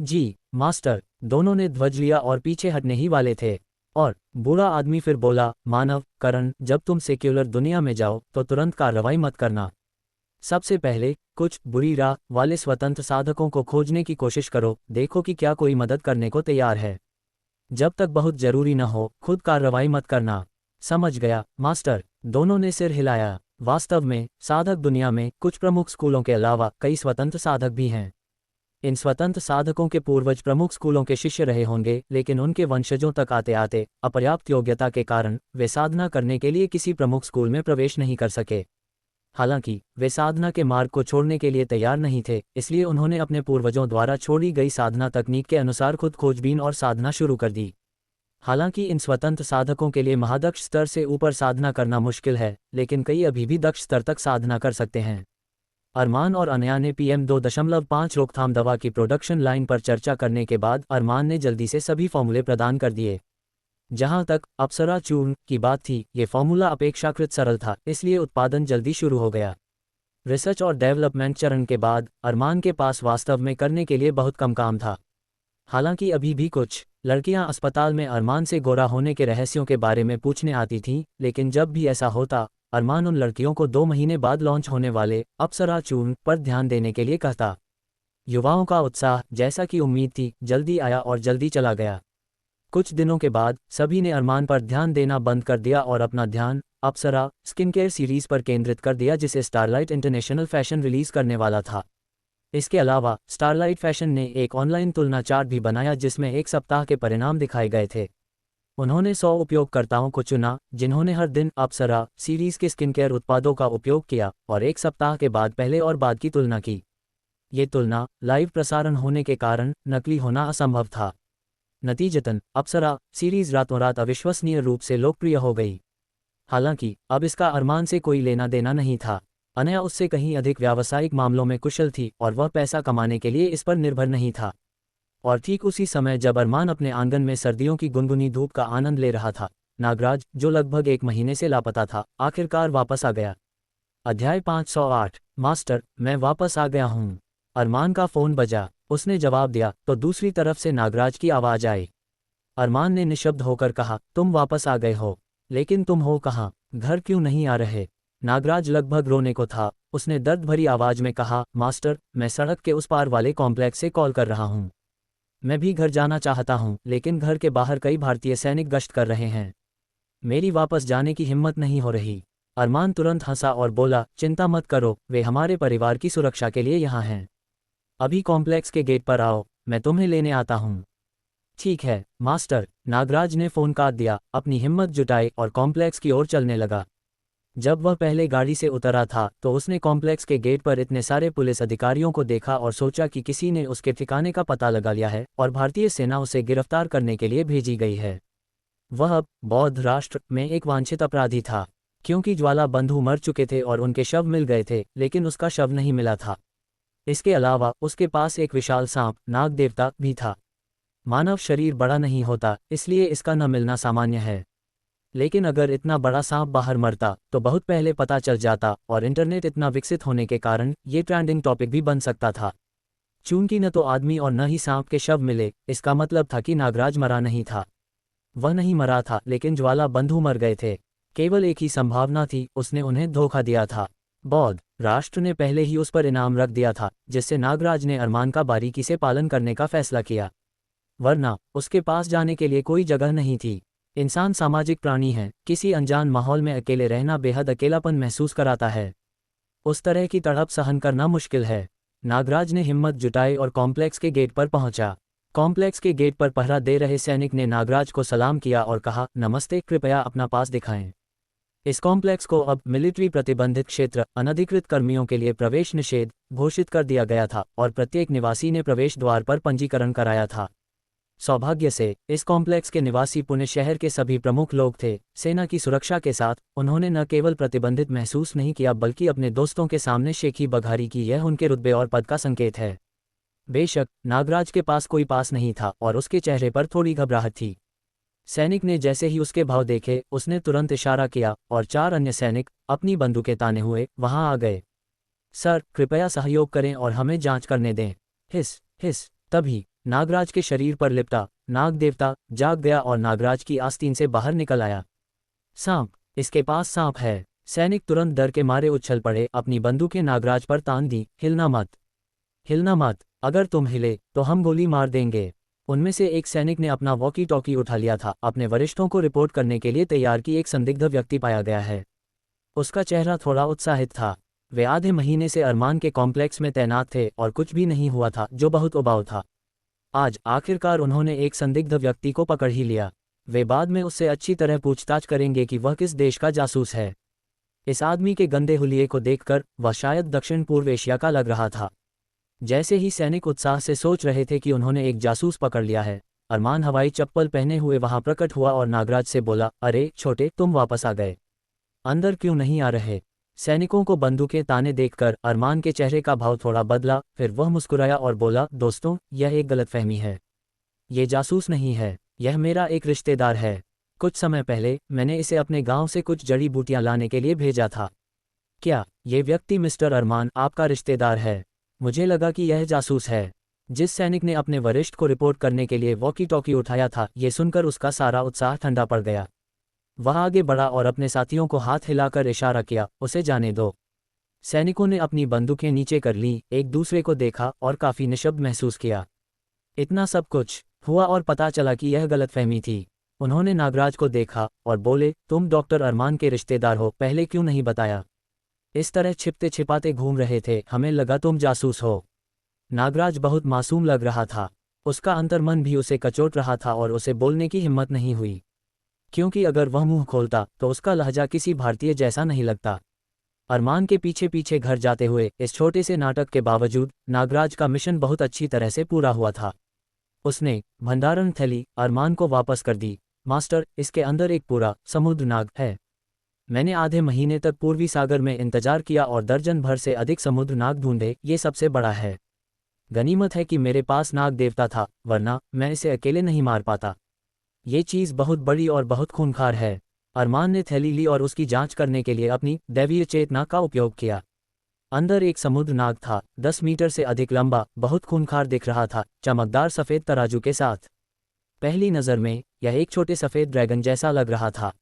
जी मास्टर। दोनों ने ध्वज लिया और पीछे हटने ही वाले थे और बूढ़ा आदमी फिर बोला, मानव, करण, जब तुम सेक्युलर दुनिया में जाओ तो तुरंत कार्रवाई मत करना। सबसे पहले कुछ बुरी राह वाले स्वतंत्र साधकों को खोजने की कोशिश करो, देखो कि क्या कोई मदद करने को तैयार है। जब तक बहुत जरूरी न हो खुद कार्रवाई मत करना। समझ गया मास्टर। दोनों ने सिर हिलाया। वास्तव में साधक दुनिया में कुछ प्रमुख स्कूलों के अलावा कई स्वतंत्र साधक भी हैं। इन स्वतंत्र साधकों के पूर्वज प्रमुख स्कूलों के शिष्य रहे होंगे, लेकिन उनके वंशजों तक आते आते अपर्याप्त योग्यता के कारण वे साधना करने के लिए किसी प्रमुख स्कूल में प्रवेश नहीं कर सके। हालांकि वे साधना के मार्ग को छोड़ने के लिए तैयार नहीं थे, इसलिए उन्होंने अपने पूर्वजों द्वारा छोड़ी गई साधना तकनीक के अनुसार खुद खोजबीन और साधना शुरू कर दी। हालांकि इन स्वतंत्र साधकों के लिए महादक्ष स्तर से ऊपर साधना करना मुश्किल है, लेकिन कई अभी भी दक्ष स्तर तक साधना कर सकते हैं। अरमान और अनया ने PM 2.5 रोकथाम दवा की प्रोडक्शन लाइन पर चर्चा करने के बाद अरमान ने जल्दी से सभी फॉर्मूले प्रदान कर दिए। जहां तक अप्सरा चूर्ण की बात थी, ये फॉर्मूला अपेक्षाकृत सरल था, इसलिए उत्पादन जल्दी शुरू हो गया। रिसर्च और डेवलपमेंट चरण के बाद अरमान के पास वास्तव में करने के लिए बहुत कम काम था। हालांकि अभी भी कुछ लड़कियां अस्पताल में अरमान से गोरा होने के रहस्यों के बारे में पूछने आती थीं, लेकिन जब भी ऐसा होता अरमान उन लड़कियों को 2 महीने बाद लॉन्च होने वाले अप्सरा चूर्ण पर ध्यान देने के लिए कहता। युवाओं का उत्साह, जैसा कि उम्मीद थी, जल्दी आया और जल्दी चला गया। कुछ दिनों के बाद सभी ने अरमान पर ध्यान देना बंद कर दिया और अपना ध्यान अप्सरा स्किनकेयर सीरीज पर केंद्रित कर दिया, जिसे स्टारलाइट इंटरनेशनल फैशन रिलीज करने वाला था। इसके अलावा स्टारलाइट फैशन ने एक ऑनलाइन तुलना चार्ट भी बनाया जिसमें 1 सप्ताह के परिणाम दिखाए गए थे। उन्होंने 100 उपयोगकर्ताओं को चुना जिन्होंने हर दिन अप्सरा सीरीज के स्किनकेयर उत्पादों का उपयोग किया और 1 सप्ताह के बाद पहले और बाद की तुलना की। ये तुलना लाइव प्रसारण होने के कारण नकली होना असंभव था। नतीजतन अप्सरा सीरीज रातों रात अविश्वसनीय रूप से लोकप्रिय हो गई। हालांकि अब इसका अरमान से कोई लेना देना नहीं था। अनया उससे कहीं अधिक व्यावसायिक मामलों में कुशल थी और वह पैसा कमाने के लिए इस पर निर्भर नहीं था। और ठीक उसी समय जब अरमान अपने आंगन में सर्दियों की गुनगुनी धूप का आनंद ले रहा था, नागराज, जो लगभग 1 महीने से लापता था, आखिरकार वापस आ गया। अध्याय 508। मास्टर, मैं वापस आ गया हूँ। अरमान का फोन बजा। उसने जवाब दिया तो दूसरी तरफ से नागराज की आवाज आई। अरमान ने निशब्द होकर कहा, तुम वापस आ गए हो, लेकिन तुम हो कहाँ? घर क्यों नहीं आ रहे? नागराज लगभग रोने को था। उसने दर्द भरी आवाज में कहा, मास्टर, मैं सड़क के उस पार वाले कॉम्प्लेक्स से कॉल कर रहा हूँ। मैं भी घर जाना चाहता हूँ, लेकिन घर के बाहर कई भारतीय सैनिक गश्त कर रहे हैं। मेरी वापस जाने की हिम्मत नहीं हो रही। अरमान तुरंत हंसा और बोला, चिंता मत करो, वे हमारे परिवार की सुरक्षा के लिए यहाँ हैं। अभी कॉम्प्लेक्स के गेट पर आओ, मैं तुम्हें लेने आता हूँ। ठीक है मास्टर। नागराज ने फ़ोन काट दिया, अपनी हिम्मत जुटाई और कॉम्प्लेक्स की ओर चलने लगा। जब वह पहले गाड़ी से उतरा था तो उसने कॉम्प्लेक्स के गेट पर इतने सारे पुलिस अधिकारियों को देखा और सोचा कि किसी ने उसके ठिकाने का पता लगा लिया है और भारतीय सेना उसे गिरफ्तार करने के लिए भेजी गई है। वह अब बौद्ध राष्ट्र में एक वांछित अपराधी था, क्योंकि ज्वाला बंधु मर चुके थे और उनके शव मिल गए थे, लेकिन उसका शव नहीं मिला था। इसके अलावा उसके पास एक विशाल सांप, नाग देवता, भी था। मानव शरीर बड़ा नहीं होता, इसलिए इसका न मिलना सामान्य है। लेकिन अगर इतना बड़ा सांप बाहर मरता तो बहुत पहले पता चल जाता और इंटरनेट इतना विकसित होने के कारण ये ट्रेंडिंग टॉपिक भी बन सकता था। चूंकि न तो आदमी और न ही सांप के शव मिले, इसका मतलब था कि नागराज मरा नहीं था। वह नहीं मरा था, लेकिन ज्वाला बंधु मर गए थे। केवल एक ही संभावना थी, उसने उन्हें धोखा दिया था। बौद्ध राष्ट्र ने पहले ही उस पर इनाम रख दिया था, जिससे नागराज ने अरमान का बारीकी से पालन करने का फैसला किया। वरना उसके पास जाने के लिए कोई जगह नहीं थी। इंसान सामाजिक प्राणी है, किसी अनजान माहौल में अकेले रहना बेहद अकेलापन महसूस कराता है। उस तरह की तड़प सहन करना मुश्किल है। नागराज ने हिम्मत जुटाई और कॉम्प्लेक्स के गेट पर पहुंचा। कॉम्प्लेक्स के गेट पर पहरा दे रहे सैनिक ने नागराज को सलाम किया और कहा, नमस्ते, कृपया अपना पास दिखाएं। इस कॉम्प्लेक्स को अब मिलिट्री प्रतिबंधित क्षेत्र, अनधिकृत कर्मियों के लिए प्रवेश निषेध, घोषित कर दिया गया था और प्रत्येक निवासी ने प्रवेश द्वार पर पंजीकरण कराया था। सौभाग्य से इस कॉम्प्लेक्स के निवासी पुणे शहर के सभी प्रमुख लोग थे। सेना की सुरक्षा के साथ उन्होंने न केवल प्रतिबंधित महसूस नहीं किया, बल्कि अपने दोस्तों के सामने शेखी बघारी की। यह उनके रुतबे और पद का संकेत है। बेशक नागराज के पास कोई पास नहीं था और उसके चेहरे पर थोड़ी घबराहट थी। सैनिक ने जैसे ही उसके भाव देखे, उसने तुरंत इशारा किया और 4 अन्य सैनिक अपनी बंदूकें ताने हुए वहां आ गए। सर, कृपया सहयोग करें और हमें जांच करने दें। हिस हिस। तभी नागराज के शरीर पर लिपटा नाग देवता जाग गया और नागराज की आस्तीन से बाहर निकल आया। सांप, इसके पास सांप है। सैनिक तुरंत डर के मारे उछल पड़े, अपनी बंदूकें नागराज पर तान दी। हिलना मत, हिलना मत, अगर तुम हिले तो हम गोली मार देंगे। उनमें से एक सैनिक ने अपना वॉकी टॉकी उठा लिया था। अपने वरिष्ठों को रिपोर्ट करने के लिए तैयार की एक संदिग्ध व्यक्ति पाया गया है। उसका चेहरा थोड़ा उत्साहित था। वे आधे महीने से अरमान के कॉम्प्लेक्स में तैनात थे और कुछ भी नहीं हुआ था, जो बहुत उबाऊ था। आज आखिरकार उन्होंने एक संदिग्ध व्यक्ति को पकड़ ही लिया। वे बाद में उससे अच्छी तरह पूछताछ करेंगे कि वह किस देश का जासूस है। इस आदमी के गंदे हुलिये को देखकर वह शायद दक्षिण पूर्व एशिया का लग रहा था। जैसे ही सैनिक उत्साह से सोच रहे थे कि उन्होंने एक जासूस पकड़ लिया है, अरमान हवाई चप्पल पहने हुए वहां प्रकट हुआ और नागराज से बोला, अरे छोटे, तुम वापस आ गए, अंदर क्यों नहीं आ रहे? सैनिकों को बंदूकें ताने देखकर अरमान के चेहरे का भाव थोड़ा बदला। फिर वह मुस्कुराया और बोला, दोस्तों, यह एक गलतफहमी है। ये जासूस नहीं है, यह मेरा एक रिश्तेदार है। कुछ समय पहले मैंने इसे अपने गांव से कुछ जड़ी बूटियां लाने के लिए भेजा था। क्या ये व्यक्ति मिस्टर अरमान आपका रिश्तेदार है? मुझे लगा कि यह जासूस है। जिस सैनिक ने अपने वरिष्ठ को रिपोर्ट करने के लिए वॉकी टॉकी उठाया था, ये सुनकर उसका सारा उत्साह ठंडा पड़ गया। वह आगे बढ़ा और अपने साथियों को हाथ हिलाकर इशारा किया, उसे जाने दो। सैनिकों ने अपनी बंदूकें नीचे कर लीं, एक दूसरे को देखा और काफी निशब्द महसूस किया। इतना सब कुछ हुआ और पता चला कि यह गलतफहमी थी। उन्होंने नागराज को देखा और बोले, तुम डॉक्टर अरमान के रिश्तेदार हो, पहले क्यों नहीं बताया? इस तरह छिपते छिपाते घूम रहे थे, हमें लगा तुम जासूस हो। नागराज बहुत मासूम लग रहा था। उसका अंतर्मन भी उसे कचोट रहा था और उसे बोलने की हिम्मत नहीं हुई, क्योंकि अगर वह मुंह खोलता तो उसका लहजा किसी भारतीय जैसा नहीं लगता। अरमान के पीछे पीछे घर जाते हुए इस छोटे से नाटक के बावजूद नागराज का मिशन बहुत अच्छी तरह से पूरा हुआ था। उसने भंडारण थैली अरमान को वापस कर दी। मास्टर, इसके अंदर एक पूरा समुद्र नाग है। मैंने आधे महीने तक पूर्वी सागर में इंतजार किया और दर्जन भर से अधिक समुद्र नाग ढूंढे, ये सबसे बड़ा है। गनीमत है कि मेरे पास नाग देवता था, वरना मैं इसे अकेले नहीं मार पाता। ये चीज़ बहुत बड़ी और बहुत खूंखार है। अरमान ने थैली ली और उसकी जांच करने के लिए अपनी दैवीय चेतना का उपयोग किया। अंदर एक समुद्र नाग था, 10 मीटर से अधिक लंबा, बहुत खूंखार दिख रहा था, चमकदार सफ़ेद तराजू के साथ। पहली नज़र में यह एक छोटे सफ़ेद ड्रैगन जैसा लग रहा था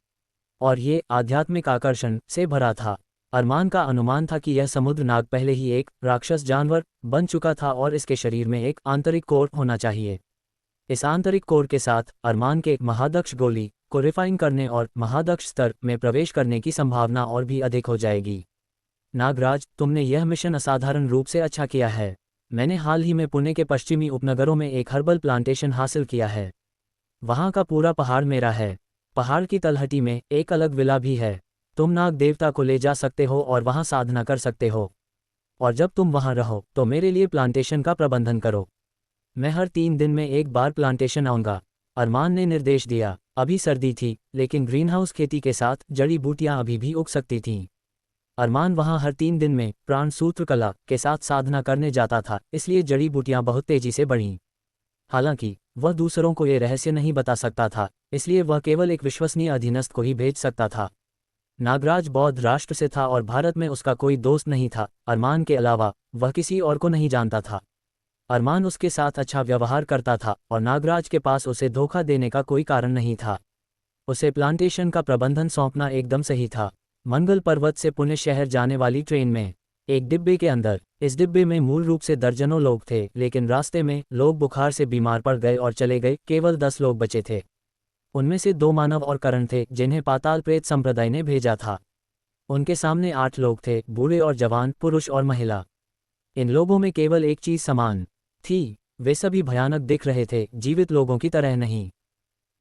और ये आध्यात्मिक आकर्षण से भरा था। अरमान का अनुमान था कि यह समुद्र नाग पहले ही एक राक्षस जानवर बन चुका था और इसके शरीर में एक आंतरिक कोर होना चाहिए। इस आंतरिक कोर के साथ अरमान के महादक्ष गोली को रिफाइन करने और महादक्ष स्तर में प्रवेश करने की संभावना और भी अधिक हो जाएगी। नागराज, तुमने यह मिशन असाधारण रूप से अच्छा किया है। मैंने हाल ही में पुणे के पश्चिमी उपनगरों में एक हर्बल प्लांटेशन हासिल किया है। वहाँ का पूरा पहाड़ मेरा है। पहाड़ की तलहटी में एक अलग विला भी है। तुम नाग देवता को ले जा सकते हो और वहाँ साधना कर सकते हो, और जब तुम वहाँ रहो तो मेरे लिए प्लांटेशन का प्रबंधन करो। मैं हर 3 दिन में एक बार प्लांटेशन आऊँगा। अरमान ने निर्देश दिया। अभी सर्दी थी, लेकिन ग्रीनहाउस खेती के साथ जड़ी बूटियाँ अभी भी उग सकती थीं। अरमान वहाँ हर 3 दिन में प्राण सूत्र कला के साथ साधना करने जाता था, इसलिए जड़ी बूटियाँ बहुत तेजी से बढ़ीं। हालांकि वह दूसरों को ये रहस्य नहीं बता सकता था, इसलिए वह केवल एक विश्वसनीय अधीनस्थ को ही भेज सकता था। नागराज बौद्ध राष्ट्र से था और भारत में उसका कोई दोस्त नहीं था। अरमान के अलावा वह किसी और को नहीं जानता था। अरमान उसके साथ अच्छा व्यवहार करता था और नागराज के पास उसे धोखा देने का कोई कारण नहीं था। उसे प्लांटेशन का प्रबंधन सौंपना एकदम सही था। मंगल पर्वत से पुणे शहर जाने वाली ट्रेन में एक डिब्बे के अंदर, इस डिब्बे में मूल रूप से दर्जनों लोग थे, लेकिन रास्ते में लोग बुखार से बीमार पड़ गए और चले गए। केवल 10 लोग बचे थे। उनमें से 2 मानव और करण थे, जिन्हें पाताल प्रेत संप्रदाय ने भेजा था। उनके सामने 8 लोग थे, बूढ़े और जवान, पुरुष और महिला। इन लोगों में केवल एक चीज समान थी, वे सभी भयानक दिख रहे थे, जीवित लोगों की तरह नहीं।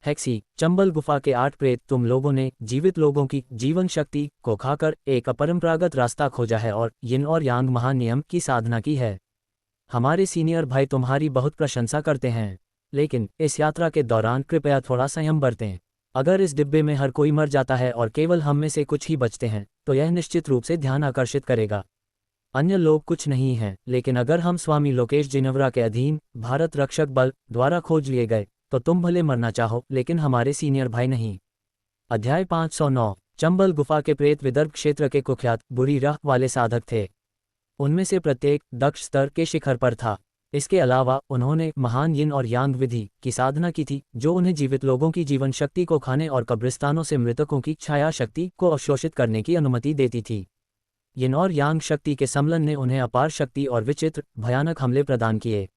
हेक्सी, चंबल गुफा के 8 प्रेत, तुम लोगों ने जीवित लोगों की जीवन शक्ति को खाकर एक अपरंपरागत रास्ता खोजा है और यिन और यांग महानियम की साधना की है। हमारे सीनियर भाई तुम्हारी बहुत प्रशंसा करते हैं, लेकिन इस यात्रा के दौरान कृपया थोड़ा संयम बरतें। अगर इस डिब्बे में हर कोई मर जाता है और केवल हम में से कुछ ही बचते हैं, तो यह निश्चित रूप से ध्यान आकर्षित करेगा। अन्य लोग कुछ नहीं हैं, लेकिन अगर हम स्वामी लोकेश जिनेव्रा के अधीन भारत रक्षक बल द्वारा खोज लिए गए, तो तुम भले मरना चाहो, लेकिन हमारे सीनियर भाई नहीं। अध्याय 509। चंबल गुफा के प्रेत विदर्भ क्षेत्र के कुख्यात बुरी राह वाले साधक थे। उनमें से प्रत्येक दक्ष स्तर के शिखर पर था। इसके अलावा उन्होंने महान यिन और यांग विधि की साधना की थी, जो उन्हें जीवित लोगों की जीवन शक्ति को खाने और कब्रिस्तानों से मृतकों की छाया शक्ति को अवशोषित करने की अनुमति देती थी। यिन और यांग शक्ति के सम्मिलन ने उन्हें अपार शक्ति और विचित्र भयानक हमले प्रदान किए।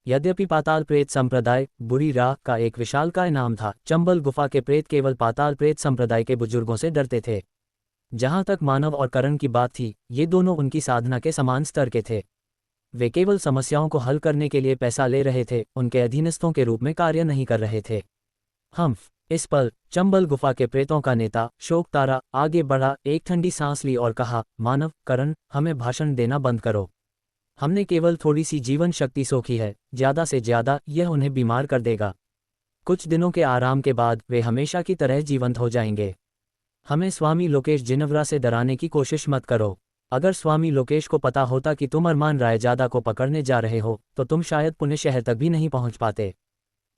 यद्यपि पाताल प्रेत संप्रदाय बुरी राह का एक विशालकाय नाम था, चंबल गुफा के प्रेत केवल पाताल प्रेत संप्रदाय के बुजुर्गों से डरते थे। जहां तक मानव और करण की बात थी, ये दोनों उनकी साधना के समान स्तर के थे। वे केवल समस्याओं को हल करने के लिए पैसा ले रहे थे, उनके अधीनस्थों के रूप में कार्य नहीं कर रहे थे। इस पल चंबल गुफा के प्रेतों का नेता शोक तारा आगे बढ़ा, एक ठंडी सांस ली और कहा, मानव करण, हमें भाषण देना बंद करो। हमने केवल थोड़ी सी जीवन शक्ति सोखी है, ज्यादा से ज्यादा यह उन्हें बीमार कर देगा। कुछ दिनों के आराम के बाद वे हमेशा की तरह जीवंत हो जाएंगे। हमें स्वामी लोकेश जिनेव्रा से डराने की कोशिश मत करो। अगर स्वामी लोकेश को पता होता कि तुम अरमान रायजादा को पकड़ने जा रहे हो, तो तुम शायद पुणे शहर तक भी नहीं पहुंच पाते।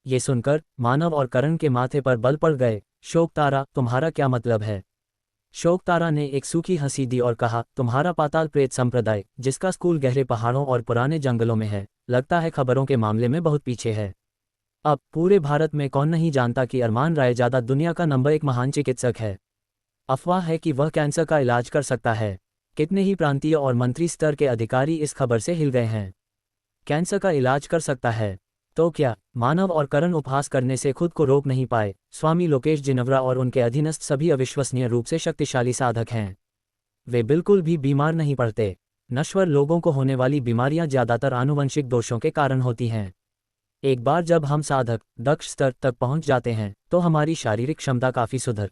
ये सुनकर मानव और करण के माथे पर बल पड़ गए। शोक तारा, तुम्हारा क्या मतलब है? शोक तारा ने एक सूखी हंसी दी और कहा, तुम्हारा पाताल प्रेत संप्रदाय, जिसका स्कूल गहरे पहाड़ों और पुराने जंगलों में है, लगता है खबरों के मामले में बहुत पीछे है। अब पूरे भारत में कौन नहीं जानता कि अरमान रायजादा दुनिया का नंबर 1 महान चिकित्सक है। अफवाह है कि वह कैंसर का इलाज कर सकता है। कितने ही प्रांतीय और मंत्री स्तर के अधिकारी इस खबर से हिल गए हैं। कैंसर का इलाज कर सकता है तो क्या? मानव और करण उपहास करने से खुद को रोक नहीं पाए। स्वामी लोकेश जिनेव्रा और उनके अधीनस्थ सभी अविश्वसनीय रूप से शक्तिशाली साधक हैं। वे बिल्कुल भी बीमार नहीं पड़ते। नश्वर लोगों को होने वाली बीमारियां ज्यादातर आनुवंशिक दोषों के कारण होती हैं। एक बार जब हम साधक दक्ष स्तर तक पहुंच जाते हैं, तो हमारी शारीरिक क्षमता काफी सुधर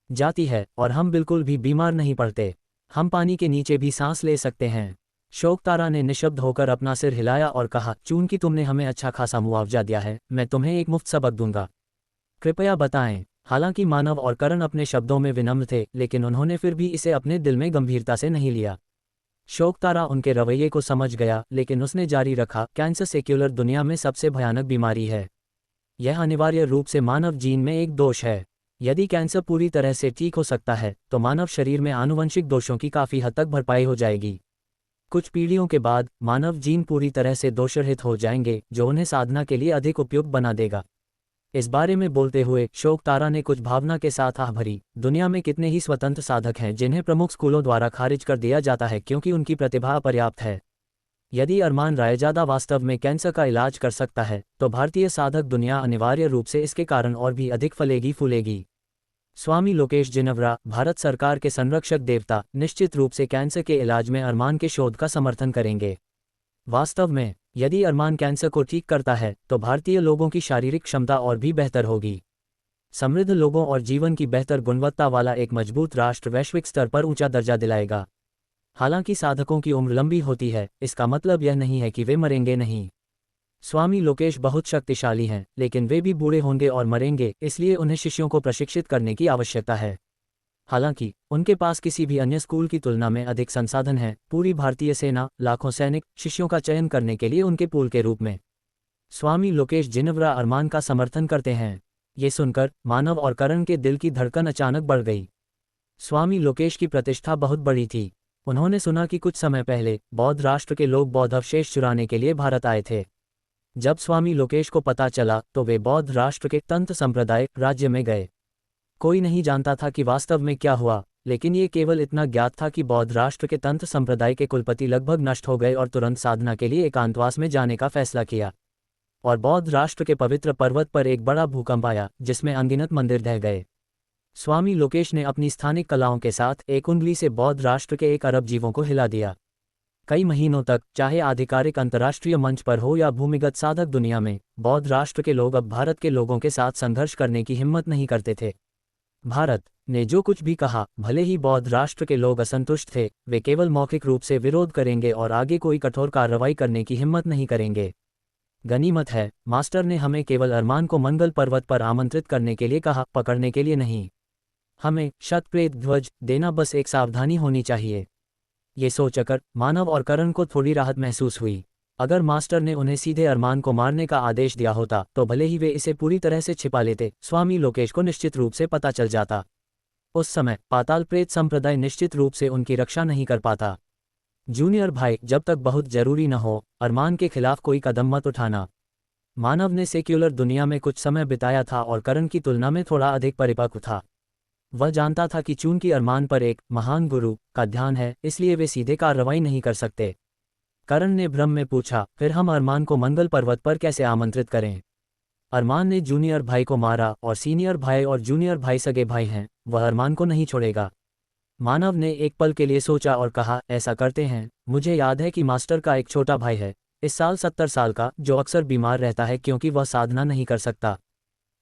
जाती है और हम बिल्कुल भी बीमार नहीं पड़ते। हम पानी के नीचे भी सांस ले सकते हैं। शोक तारा ने निशब्द होकर अपना सिर हिलाया और कहा, चूंकि तुमने हमें अच्छा खासा मुआवजा दिया है, मैं तुम्हें एक मुफ्त सबक दूंगा। कृपया बताएं। हालांकि मानव और करण अपने शब्दों में विनम्र थे, लेकिन उन्होंने फिर भी इसे अपने दिल में गंभीरता से नहीं लिया। शोक तारा उनके रवैये को समझ गया, लेकिन उसने जारी रखा, कैंसर सेक्युलर दुनिया में सबसे भयानक बीमारी है। यह अनिवार्य रूप से मानव जीन में एक दोष है। यदि कैंसर पूरी तरह से ठीक हो सकता है, तो मानव शरीर में आनुवंशिक दोषों की काफी हद तक भरपाई हो जाएगी। कुछ पीढ़ियों के बाद मानव जीन पूरी तरह से दोषरहित हो जाएंगे, जो उन्हें साधना के लिए अधिक उपयुक्त बना देगा। इस बारे में बोलते हुए शोक तारा ने कुछ भावना के साथ आह भरी, दुनिया में कितने ही स्वतंत्र साधक हैं जिन्हें प्रमुख स्कूलों द्वारा खारिज कर दिया जाता है क्योंकि उनकी प्रतिभा अपर्याप्त है। यदि अरमान रायजादा वास्तव में कैंसर का इलाज कर सकता है तो भारतीय साधक दुनिया अनिवार्य रूप से इसके कारण और भी अधिक फलेगी फूलेगी। स्वामी लोकेश जिनवरा, भारत सरकार के संरक्षक देवता, निश्चित रूप से कैंसर के इलाज में अरमान के शोध का समर्थन करेंगे। वास्तव में यदि अरमान कैंसर को ठीक करता है तो भारतीय लोगों की शारीरिक क्षमता और भी बेहतर होगी। समृद्ध लोगों और जीवन की बेहतर गुणवत्ता वाला एक मजबूत राष्ट्र वैश्विक स्तर पर ऊंचा दर्जा दिलाएगा। हालांकि साधकों की उम्र लंबी होती है, इसका मतलब यह नहीं है कि वे मरेंगे नहीं। स्वामी लोकेश बहुत शक्तिशाली हैं, लेकिन वे भी बूढ़े होंगे और मरेंगे, इसलिए उन्हें शिष्यों को प्रशिक्षित करने की आवश्यकता है। हालांकि उनके पास किसी भी अन्य स्कूल की तुलना में अधिक संसाधन हैं। पूरी भारतीय सेना लाखों सैनिक शिष्यों का चयन करने के लिए उनके पूल के रूप में स्वामी लोकेश जिनवरा अरमान का समर्थन करते हैं। ये सुनकर मानव और करण के दिल की धड़कन अचानक बढ़ गई। स्वामी लोकेश की प्रतिष्ठा बहुत बड़ी थी। उन्होंने सुना कि कुछ समय पहले बौद्ध राष्ट्र के लोग बौद्ध अवशेष चुराने के लिए भारत आए थे। जब स्वामी लोकेश को पता चला तो वे बौद्ध राष्ट्र के तंत्र संप्रदाय राज्य में गए। कोई नहीं जानता था कि वास्तव में क्या हुआ, लेकिन ये केवल इतना ज्ञात था कि बौद्ध राष्ट्र के तंत्र संप्रदाय के कुलपति लगभग नष्ट हो गए और तुरंत साधना के लिए एकांतवास में जाने का फैसला किया। और बौद्ध राष्ट्र के पवित्र पर्वत पर एक बड़ा भूकंप आया जिसमें अनगिनत मंदिर ढह गए। स्वामी लोकेश ने अपनी स्थानिक कलाओं के साथ एक उंगली से बौद्ध राष्ट्र के 1 अरब जीवों को हिला दिया। कई महीनों तक, चाहे आधिकारिक अंतर्राष्ट्रीय मंच पर हो या भूमिगत साधक दुनिया में, बौद्ध राष्ट्र के लोग अब भारत के लोगों के साथ संघर्ष करने की हिम्मत नहीं करते थे। भारत ने जो कुछ भी कहा, भले ही बौद्ध राष्ट्र के लोग असंतुष्ट थे, वे केवल मौखिक रूप से विरोध करेंगे और आगे कोई कठोर कार्रवाई करने की हिम्मत नहीं करेंगे। गनीमत है, मास्टर ने हमें केवल अरमान को मंगल पर्वत पर आमंत्रित करने के लिए कहा, पकड़ने के लिए नहीं। हमें शतप्रेत ध्वज देना बस एक सावधानी होनी चाहिए। ये सोचकर मानव और करण को थोड़ी राहत महसूस हुई। अगर मास्टर ने उन्हें सीधे अरमान को मारने का आदेश दिया होता तो भले ही वे इसे पूरी तरह से छिपा लेते, स्वामी लोकेश को निश्चित रूप से पता चल जाता। उस समय पाताल प्रेत संप्रदाय निश्चित रूप से उनकी रक्षा नहीं कर पाता। जूनियर भाई, जब तक बहुत जरूरी न हो, अरमान के खिलाफ कोई कदम मत उठाना। मानव ने सेक्युलर दुनिया में कुछ समय बिताया था और करण की तुलना में थोड़ा अधिक परिपक्व था। वह जानता था कि चूंकि अरमान पर एक महान गुरु का ध्यान है, इसलिए वे सीधे कार्रवाई नहीं कर सकते। करण ने भ्रम में पूछा, फिर हम अरमान को मंगल पर्वत पर कैसे आमंत्रित करें? अरमान ने जूनियर भाई को मारा और सीनियर भाई और जूनियर भाई सगे भाई हैं, वह अरमान को नहीं छोड़ेगा। मानव ने एक पल के लिए सोचा और कहा, ऐसा करते हैं। मुझे याद है कि मास्टर का एक छोटा भाई है, इस साल 70 साल का, जो अक्सर बीमार रहता है क्योंकि वह साधना नहीं कर सकता।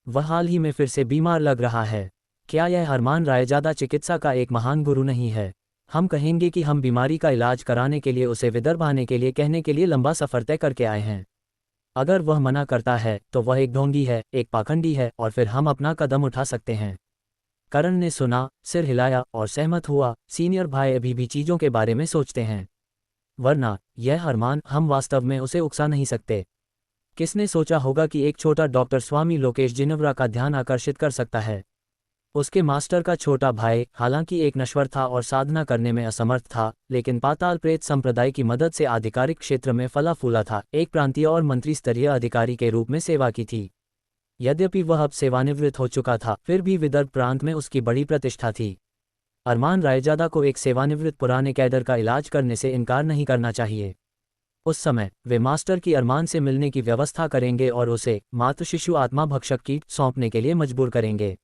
वह हाल ही में फिर से बीमार लग रहा है। क्या यह अरमान रायजादा चिकित्सा का एक महान गुरु नहीं है? हम कहेंगे कि हम बीमारी का इलाज कराने के लिए उसे विदर्भ आने के लिए कहने के लिए लंबा सफर तय करके आए हैं। अगर वह मना करता है तो वह एक ढोंगी है, एक पाखंडी है, और फिर हम अपना कदम उठा सकते हैं। करण ने सुना, सिर हिलाया और सहमत हुआ। सीनियर भाई अभी भी चीज़ों के बारे में सोचते हैं, वरना यह अरमान, हम वास्तव में उसे उकसा नहीं सकते। किसने सोचा होगा कि एक छोटा डॉक्टर स्वामी लोकेश जिनवरा का ध्यान आकर्षित कर सकता है? उसके मास्टर का छोटा भाई हालांकि एक नश्वर था और साधना करने में असमर्थ था, लेकिन पाताल प्रेत संप्रदाय की मदद से आधिकारिक क्षेत्र में फला फूला था, एक प्रांतीय और मंत्री स्तरीय अधिकारी के रूप में सेवा की थी। यद्यपि वह अब सेवानिवृत्त हो चुका था, फिर भी विदर्भ प्रांत में उसकी बड़ी प्रतिष्ठा थी। अरमान रायजादा को एक सेवानिवृत्त पुराने कैडर का इलाज करने से इनकार नहीं करना चाहिए। उस समय वे मास्टर की अरमान से मिलने की व्यवस्था करेंगे और उसे मातृ शिशु आत्मा भक्षक कीट सौंपने के लिए मजबूर करेंगे।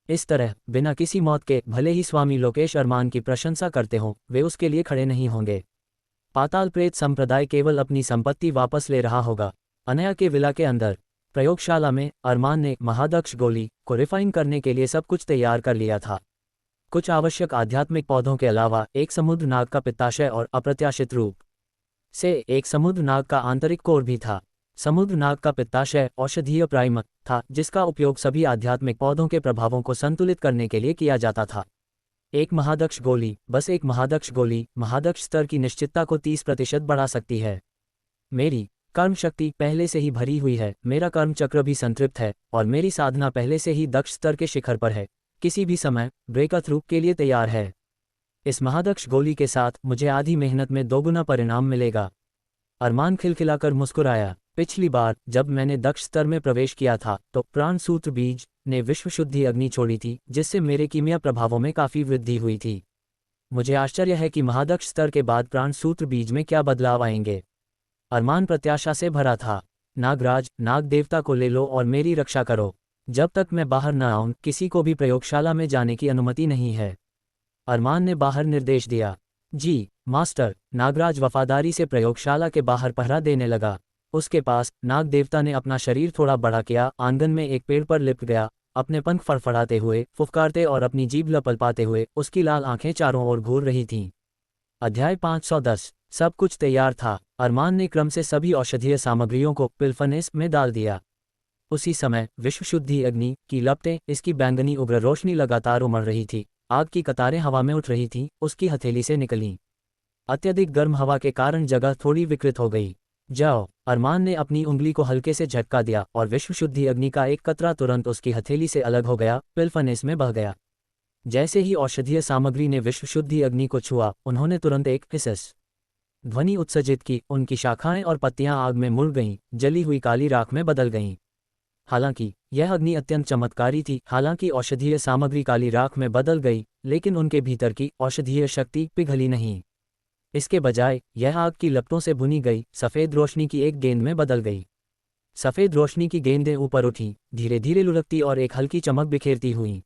इस तरह बिना किसी मौत के, भले ही स्वामी लोकेश अरमान की प्रशंसा करते हों, वे उसके लिए खड़े नहीं होंगे। पाताल प्रेत संप्रदाय केवल अपनी संपत्ति वापस ले रहा होगा। अनया के विला के अंदर प्रयोगशाला में अरमान ने महादक्ष गोली को रिफाइन करने के लिए सब कुछ तैयार कर लिया था। कुछ आवश्यक आध्यात्मिक पौधों के अलावा एक समुद्र नाग का पित्ताशय और अप्रत्याशित रूप से एक समुद्र नाग का आंतरिक कोर भी था। समुद्र नाग का पित्ताशय औषधीय प्राइमर था जिसका उपयोग सभी आध्यात्मिक पौधों के प्रभावों को संतुलित करने के लिए किया जाता था। एक महादक्ष गोली, बस एक महादक्ष गोली, महादक्ष स्तर की निश्चितता को 30% बढ़ा सकती है। मेरी कर्म शक्ति पहले से ही भरी हुई है, मेरा कर्म चक्र भी संतृप्त है और मेरी साधना पहले से ही दक्ष स्तर के शिखर पर है, किसी भी समय ब्रेक थ्रू के लिए तैयार है। इस महादक्ष गोली के साथ मुझे आधी मेहनत में दोगुना परिणाम मिलेगा। अरमान खिलखिलाकर मुस्कुराया। पिछली बार जब मैंने दक्ष स्तर में प्रवेश किया था तो प्राण सूत्र बीज ने विश्व शुद्धि अग्नि छोड़ी थी, जिससे मेरे कीमिया प्रभावों में काफ़ी वृद्धि हुई थी। मुझे आश्चर्य है कि महादक्ष स्तर के बाद प्राण सूत्र बीज में क्या बदलाव आएंगे। अरमान प्रत्याशा से भरा था। नागराज, नाग देवता को ले लो और मेरी रक्षा करो। जब तक मैं बाहर न आऊं, किसी को भी प्रयोगशाला में जाने की अनुमति नहीं है। अरमान ने बाहर निर्देश दिया। जी मास्टर। नागराज वफादारी से प्रयोगशाला के बाहर पहरा देने लगा। उसके पास नाग देवता ने अपना शरीर थोड़ा बड़ा किया, आंगन में एक पेड़ पर लिपट गया, अपने पंख फड़फड़ाते हुए, फुफकारते और अपनी जीभ लपलपाते हुए उसकी लाल आंखें चारों ओर घूर रही थीं। अध्याय 510। सब कुछ तैयार था। अरमान ने क्रम से सभी औषधीय सामग्रियों को पिलफनेस में डाल दिया। उसी समय विश्व शुद्धि अग्नि की लपटें, इसकी बैंगनी उग्र रोशनी लगातार उमड़ रही थी। आग की कतारें हवा में उठ रही थीं, उसकी हथेली से निकलीं। अत्यधिक गर्म हवा के कारण जगह थोड़ी विकृत हो गई। जाओ। अरमान ने अपनी उंगली को हल्के से झटका दिया और विश्व शुद्धि अग्नि का एक कतरा तुरंत उसकी हथेली से अलग हो गया, पिलफनेस में बह गया। जैसे ही औषधीय सामग्री ने विश्व शुद्धि अग्नि को छुआ, उन्होंने तुरंत एक हिसस ध्वनि उत्सर्जित की। उनकी शाखाएं और पत्तियां आग में मुड़ गईं, जली हुई काली राख में बदल गईं। हालांकि यह अग्नि अत्यंत चमत्कारी थी। हालांकि औषधीय सामग्री काली राख में बदल गई, लेकिन उनके भीतर की औषधीय शक्ति पिघली नहीं। इसके बजाय यह आग की लपटों से भुनी गई सफ़ेद रोशनी की एक गेंद में बदल गई। सफ़ेद रोशनी की गेंदें ऊपर उठीं, धीरे धीरे लुढ़कती और एक हल्की चमक बिखेरती हुईं।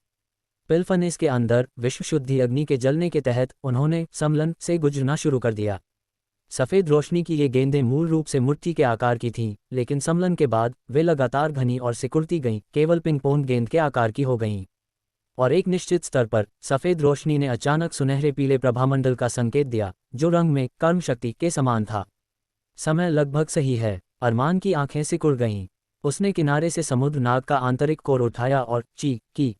पिलफनेस के अंदर विश्व शुद्धि अग्नि के जलने के तहत उन्होंने समलन से गुजरना शुरू कर दिया। सफ़ेद रोशनी की ये गेंदें मूल रूप से मुट्ठी के आकार की थीं, लेकिन समलन के बाद वे लगातार घनी और सिकुड़ती गईं, केवल पिंग पोंग गेंद के आकार की हो गईं। और एक निश्चित स्तर पर सफ़ेद रोशनी ने अचानक सुनहरे पीले प्रभामंडल का संकेत दिया, जो रंग में कर्म शक्ति के समान था। समय लगभग सही है। अरमान की आंखें सिकुड़ गईं। उसने किनारे से समुद्र नाग का आंतरिक कोर उठाया और ची की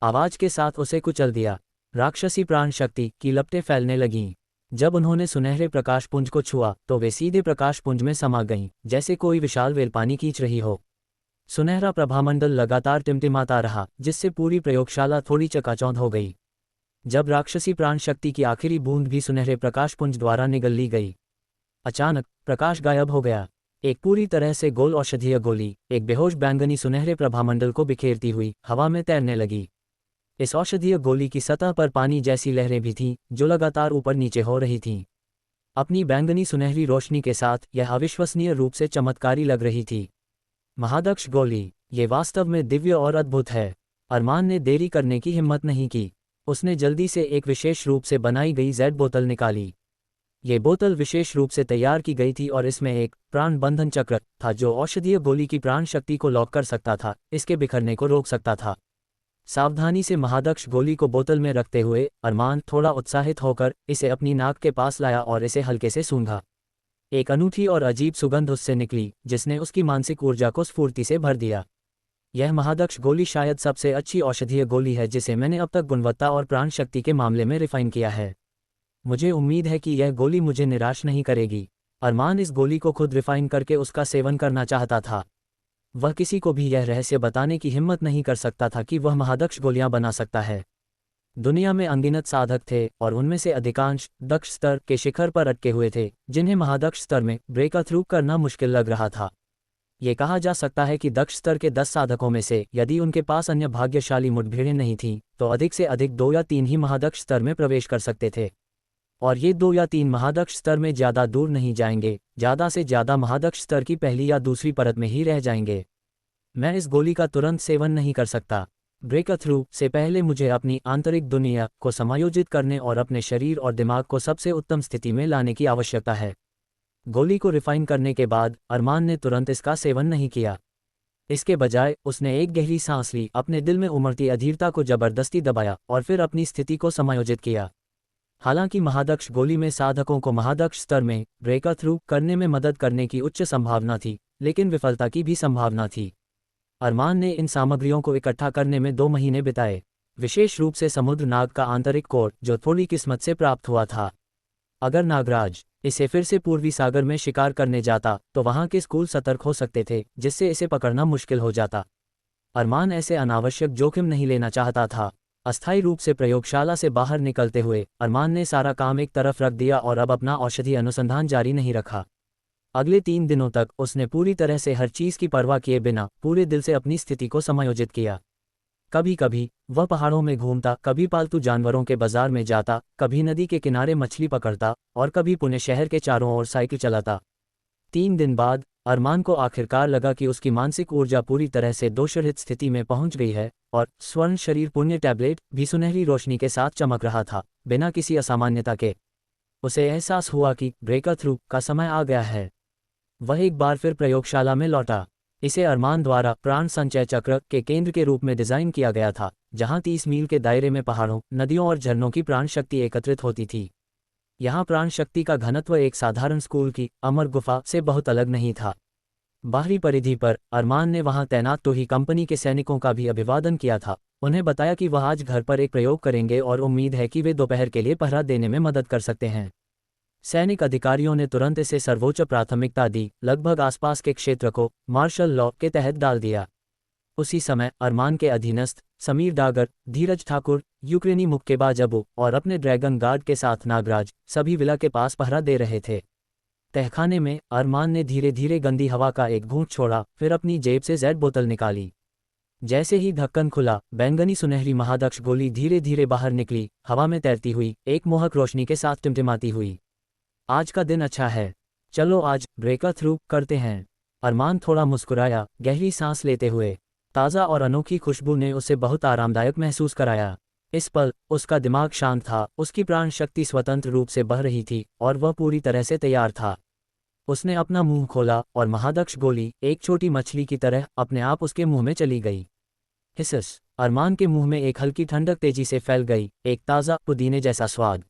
आवाज के साथ उसे कुचल दिया। राक्षसी प्राण शक्ति की लपटें फैलने लगीं। जब उन्होंने सुनहरे प्रकाश पुंज को छुआ तो वे सीधे प्रकाश पुंज में समा गईं, जैसे कोई विशाल वेल पानी खींच रही हो। सुनहरा प्रभामंडल लगातार टिमटिमाता रहा, जिससे पूरी प्रयोगशाला थोड़ी चकाचौंध हो गई। जब राक्षसी प्राण शक्ति की आखिरी बूंद भी सुनहरे प्रकाश पुंज द्वारा निगल ली गई, अचानक प्रकाश गायब हो गया। एक पूरी तरह से गोल औषधीय गोली, एक बेहोश बैंगनी सुनहरे प्रभामंडल को बिखेरती हुई हवा में तैरने लगी। इस औषधीय गोली की सतह पर पानी जैसी लहरें भी थीं, जो लगातार ऊपर नीचे हो रही थीं। अपनी बैंगनी सुनहरी रोशनी के साथ यह अविश्वसनीय रूप से चमत्कारी लग रही थी। महादक्ष गोली, ये वास्तव में दिव्य और अद्भुत है। अरमान ने देरी करने की हिम्मत नहीं की। उसने जल्दी से एक विशेष रूप से बनाई गई जेड बोतल निकाली। ये बोतल विशेष रूप से तैयार की गई थी और इसमें एक प्राण बंधन चक्र था, जो औषधीय गोली की प्राण शक्ति को लॉक कर सकता था, इसके बिखरने को रोक सकता था। सावधानी से महादक्ष गोली को बोतल में रखते हुए अरमान थोड़ा उत्साहित होकर इसे अपनी नाक के पास लाया और इसे हल्के से सूंघा। एक अनूठी और अजीब सुगंध उससे निकली, जिसने उसकी मानसिक ऊर्जा को स्फूर्ति से भर दिया। यह महादक्ष गोली शायद सबसे अच्छी औषधीय गोली है जिसे मैंने अब तक गुणवत्ता और प्राण शक्ति के मामले में रिफाइन किया है। मुझे उम्मीद है कि यह गोली मुझे निराश नहीं करेगी। अरमान इस गोली को खुद रिफाइन करके उसका सेवन करना चाहता था। वह किसी को भी यह रहस्य बताने की हिम्मत नहीं कर सकता था कि वह महादक्ष गोलियां बना सकता है। दुनिया में अनगिनत साधक थे और उनमें से अधिकांश दक्ष स्तर के शिखर पर अटके हुए थे, जिन्हें महादक्ष स्तर में ब्रेक थ्रू करना मुश्किल लग रहा था। ये कहा जा सकता है कि दक्ष स्तर के 10 साधकों में से यदि उनके पास अन्य भाग्यशाली मुठभेड़ें नहीं थीं, तो अधिक से अधिक 2 या 3 ही महादक्ष स्तर में प्रवेश कर सकते थे। और ये 2 या 3 महादक्ष स्तर में ज़्यादा दूर नहीं जाएंगे, ज़्यादा से ज़्यादा महादक्ष स्तर की पहली या दूसरी परत में ही रह जाएंगे। मैं इस गोली का तुरंत सेवन नहीं कर सकता। ब्रेक थ्रू से पहले मुझे अपनी आंतरिक दुनिया को समायोजित करने और अपने शरीर और दिमाग को सबसे उत्तम स्थिति में लाने की आवश्यकता है। गोली को रिफाइन करने के बाद अरमान ने तुरंत इसका सेवन नहीं किया। इसके बजाय उसने एक गहरी सांस ली, अपने दिल में उमड़ती अधीरता को जबरदस्ती दबाया और फिर अपनी स्थिति को समायोजित किया। हालांकि महादक्ष गोली में साधकों को महादक्ष स्तर में ब्रेक थ्रू करने में मदद करने की उच्च संभावना थी, लेकिन विफलता की भी संभावना थी। अरमान ने इन सामग्रियों को इकट्ठा करने में 2 महीने बिताए, विशेष रूप से समुद्र नाग का आंतरिक कोर, जो थोड़ी किस्मत से प्राप्त हुआ था। अगर नागराज इसे फिर से पूर्वी सागर में शिकार करने जाता तो वहां के स्कूल सतर्क हो सकते थे, जिससे इसे पकड़ना मुश्किल हो जाता। अरमान ऐसे अनावश्यक जोखिम नहीं लेना चाहता था। अस्थायी रूप से प्रयोगशाला से बाहर निकलते हुए अरमान ने सारा काम एक तरफ रख दिया और अब अपना औषधि अनुसंधान जारी नहीं रखा। अगले 3 दिनों तक उसने पूरी तरह से हर चीज की परवाह किए बिना पूरे दिल से अपनी स्थिति को समायोजित किया। कभी कभी वह पहाड़ों में घूमता, कभी पालतू जानवरों के बाजार में जाता, कभी नदी के किनारे मछली पकड़ता और कभी पुणे शहर के चारों ओर साइकिल चलाता। 3 दिन बाद अरमान को आखिरकार लगा कि उसकी मानसिक ऊर्जा पूरी तरह से दोषरहित स्थिति में पहुंच गई है और स्वर्ण शरीर पुण्य टैबलेट भी सुनहरी रोशनी के साथ चमक रहा था, बिना किसी असामान्यता के। उसे एहसास हुआ कि ब्रेकर थ्रू का समय आ गया है। वह एक बार फिर प्रयोगशाला में लौटा। इसे अरमान द्वारा प्राण संचय चक्र के केंद्र के रूप में डिजाइन किया गया था, जहां 30 मील के दायरे में पहाड़ों, नदियों और झरनों की प्राण शक्ति एकत्रित होती थी। यहाँ प्राण शक्ति का घनत्व एक साधारण स्कूल की अमर गुफा से बहुत अलग नहीं था। बाहरी परिधि पर अरमान ने वहां तैनात टोही कंपनी के सैनिकों का भी अभिवादन किया था, उन्हें बताया कि वह आज घर पर एक प्रयोग करेंगे और उम्मीद है कि वे दोपहर के लिए पहरा देने में मदद कर सकते हैं। सैनिक अधिकारियों ने तुरंत इसे सर्वोच्च प्राथमिकता दी, लगभग आसपास के क्षेत्र को मार्शल लॉ के तहत डाल दिया। उसी समय अरमान के अधीनस्थ समीर डागर, धीरज ठाकुर, यूक्रेनी मुक्केबाज अबू और अपने ड्रैगन गार्ड के साथ नागराज सभी विला के पास पहरा दे रहे थे। तहखाने में अरमान ने धीरे धीरे गंदी हवा का एक घूंट छोड़ा, फिर अपनी जेब से जेड बोतल निकाली। जैसे ही ढक्कन खुला, बैंगनी सुनहरी महादक्ष गोली धीरे धीरे बाहर निकली, हवा में तैरती हुई, एक मोहक रोशनी के साथ टिमटिमाती हुई। आज का दिन अच्छा है, चलो आज ब्रेकर थ्रू करते हैं। अरमान थोड़ा मुस्कुराया, गहरी सांस लेते हुए। ताज़ा और अनोखी खुशबू ने उसे बहुत आरामदायक महसूस कराया। इस पल उसका दिमाग शांत था, उसकी प्राण शक्ति स्वतंत्र रूप से बह रही थी और वह पूरी तरह से तैयार था। उसने अपना मुंह खोला और महादक्ष गोली एक छोटी मछली की तरह अपने आप उसके मुंह में चली गई। हिसस, अरमान के मुंह में एक हल्की ठंडक तेजी से फैल गई, एक ताज़ा पुदीने जैसा स्वाद।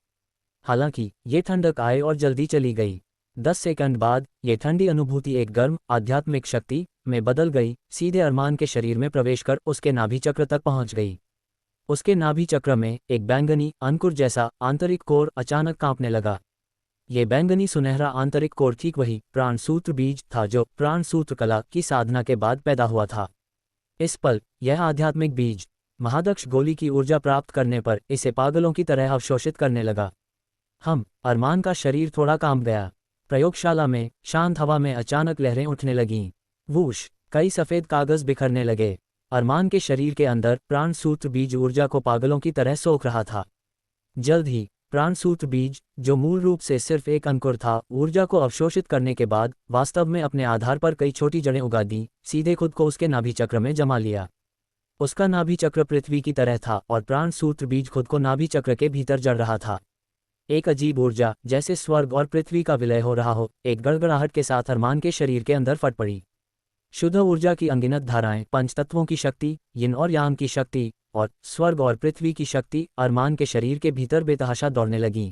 हालांकि ये ठंडक आए और जल्दी चली गई। 10 सेकंड बाद ये ठंडी अनुभूति एक गर्म आध्यात्मिक शक्ति में बदल गई, सीधे अरमान के शरीर में प्रवेश कर उसके नाभि चक्र तक पहुंच गई। उसके नाभि चक्र में एक बैंगनी अंकुर जैसा आंतरिक कोर अचानक कांपने लगा। ये बैंगनी सुनहरा आंतरिक कोर ठीक वही प्राण सूत्र बीज था जो प्राण सूत्र कला की साधना के बाद पैदा हुआ था। इस पल यह आध्यात्मिक बीज महादक्ष गोली की ऊर्जा प्राप्त करने पर इसे पागलों की तरह अवशोषित करने लगा। अरमान का शरीर थोड़ा कांप गया। प्रयोगशाला में शांत हवा में अचानक लहरें उठने लगीं। वूश, कई सफ़ेद कागज बिखरने लगे। अरमान के शरीर के अंदर प्राण सूत्र बीज ऊर्जा को पागलों की तरह सोख रहा था। जल्द ही प्राण सूत्र बीज, जो मूल रूप से सिर्फ एक अंकुर था, ऊर्जा को अवशोषित करने के बाद वास्तव में अपने आधार पर कई छोटी जड़ें उगा दी, सीधे खुद को उसके नाभि चक्र में जमा लिया। उसका नाभि चक्र पृथ्वी की तरह था और प्राण सूत्र बीज खुद को नाभि चक्र के भीतर जड़ रहा था। एक अजीब ऊर्जा, जैसे स्वर्ग और पृथ्वी का विलय हो रहा हो, एक गड़गड़ाहट के साथ अरमान के शरीर के अंदर फट पड़ी। शुद्ध ऊर्जा की अनगिनत धाराएं, पंचतत्वों की शक्ति, यिन और यांग की शक्ति और स्वर्ग और पृथ्वी की शक्ति अरमान के शरीर के भीतर बेतहाशा दौड़ने लगीं।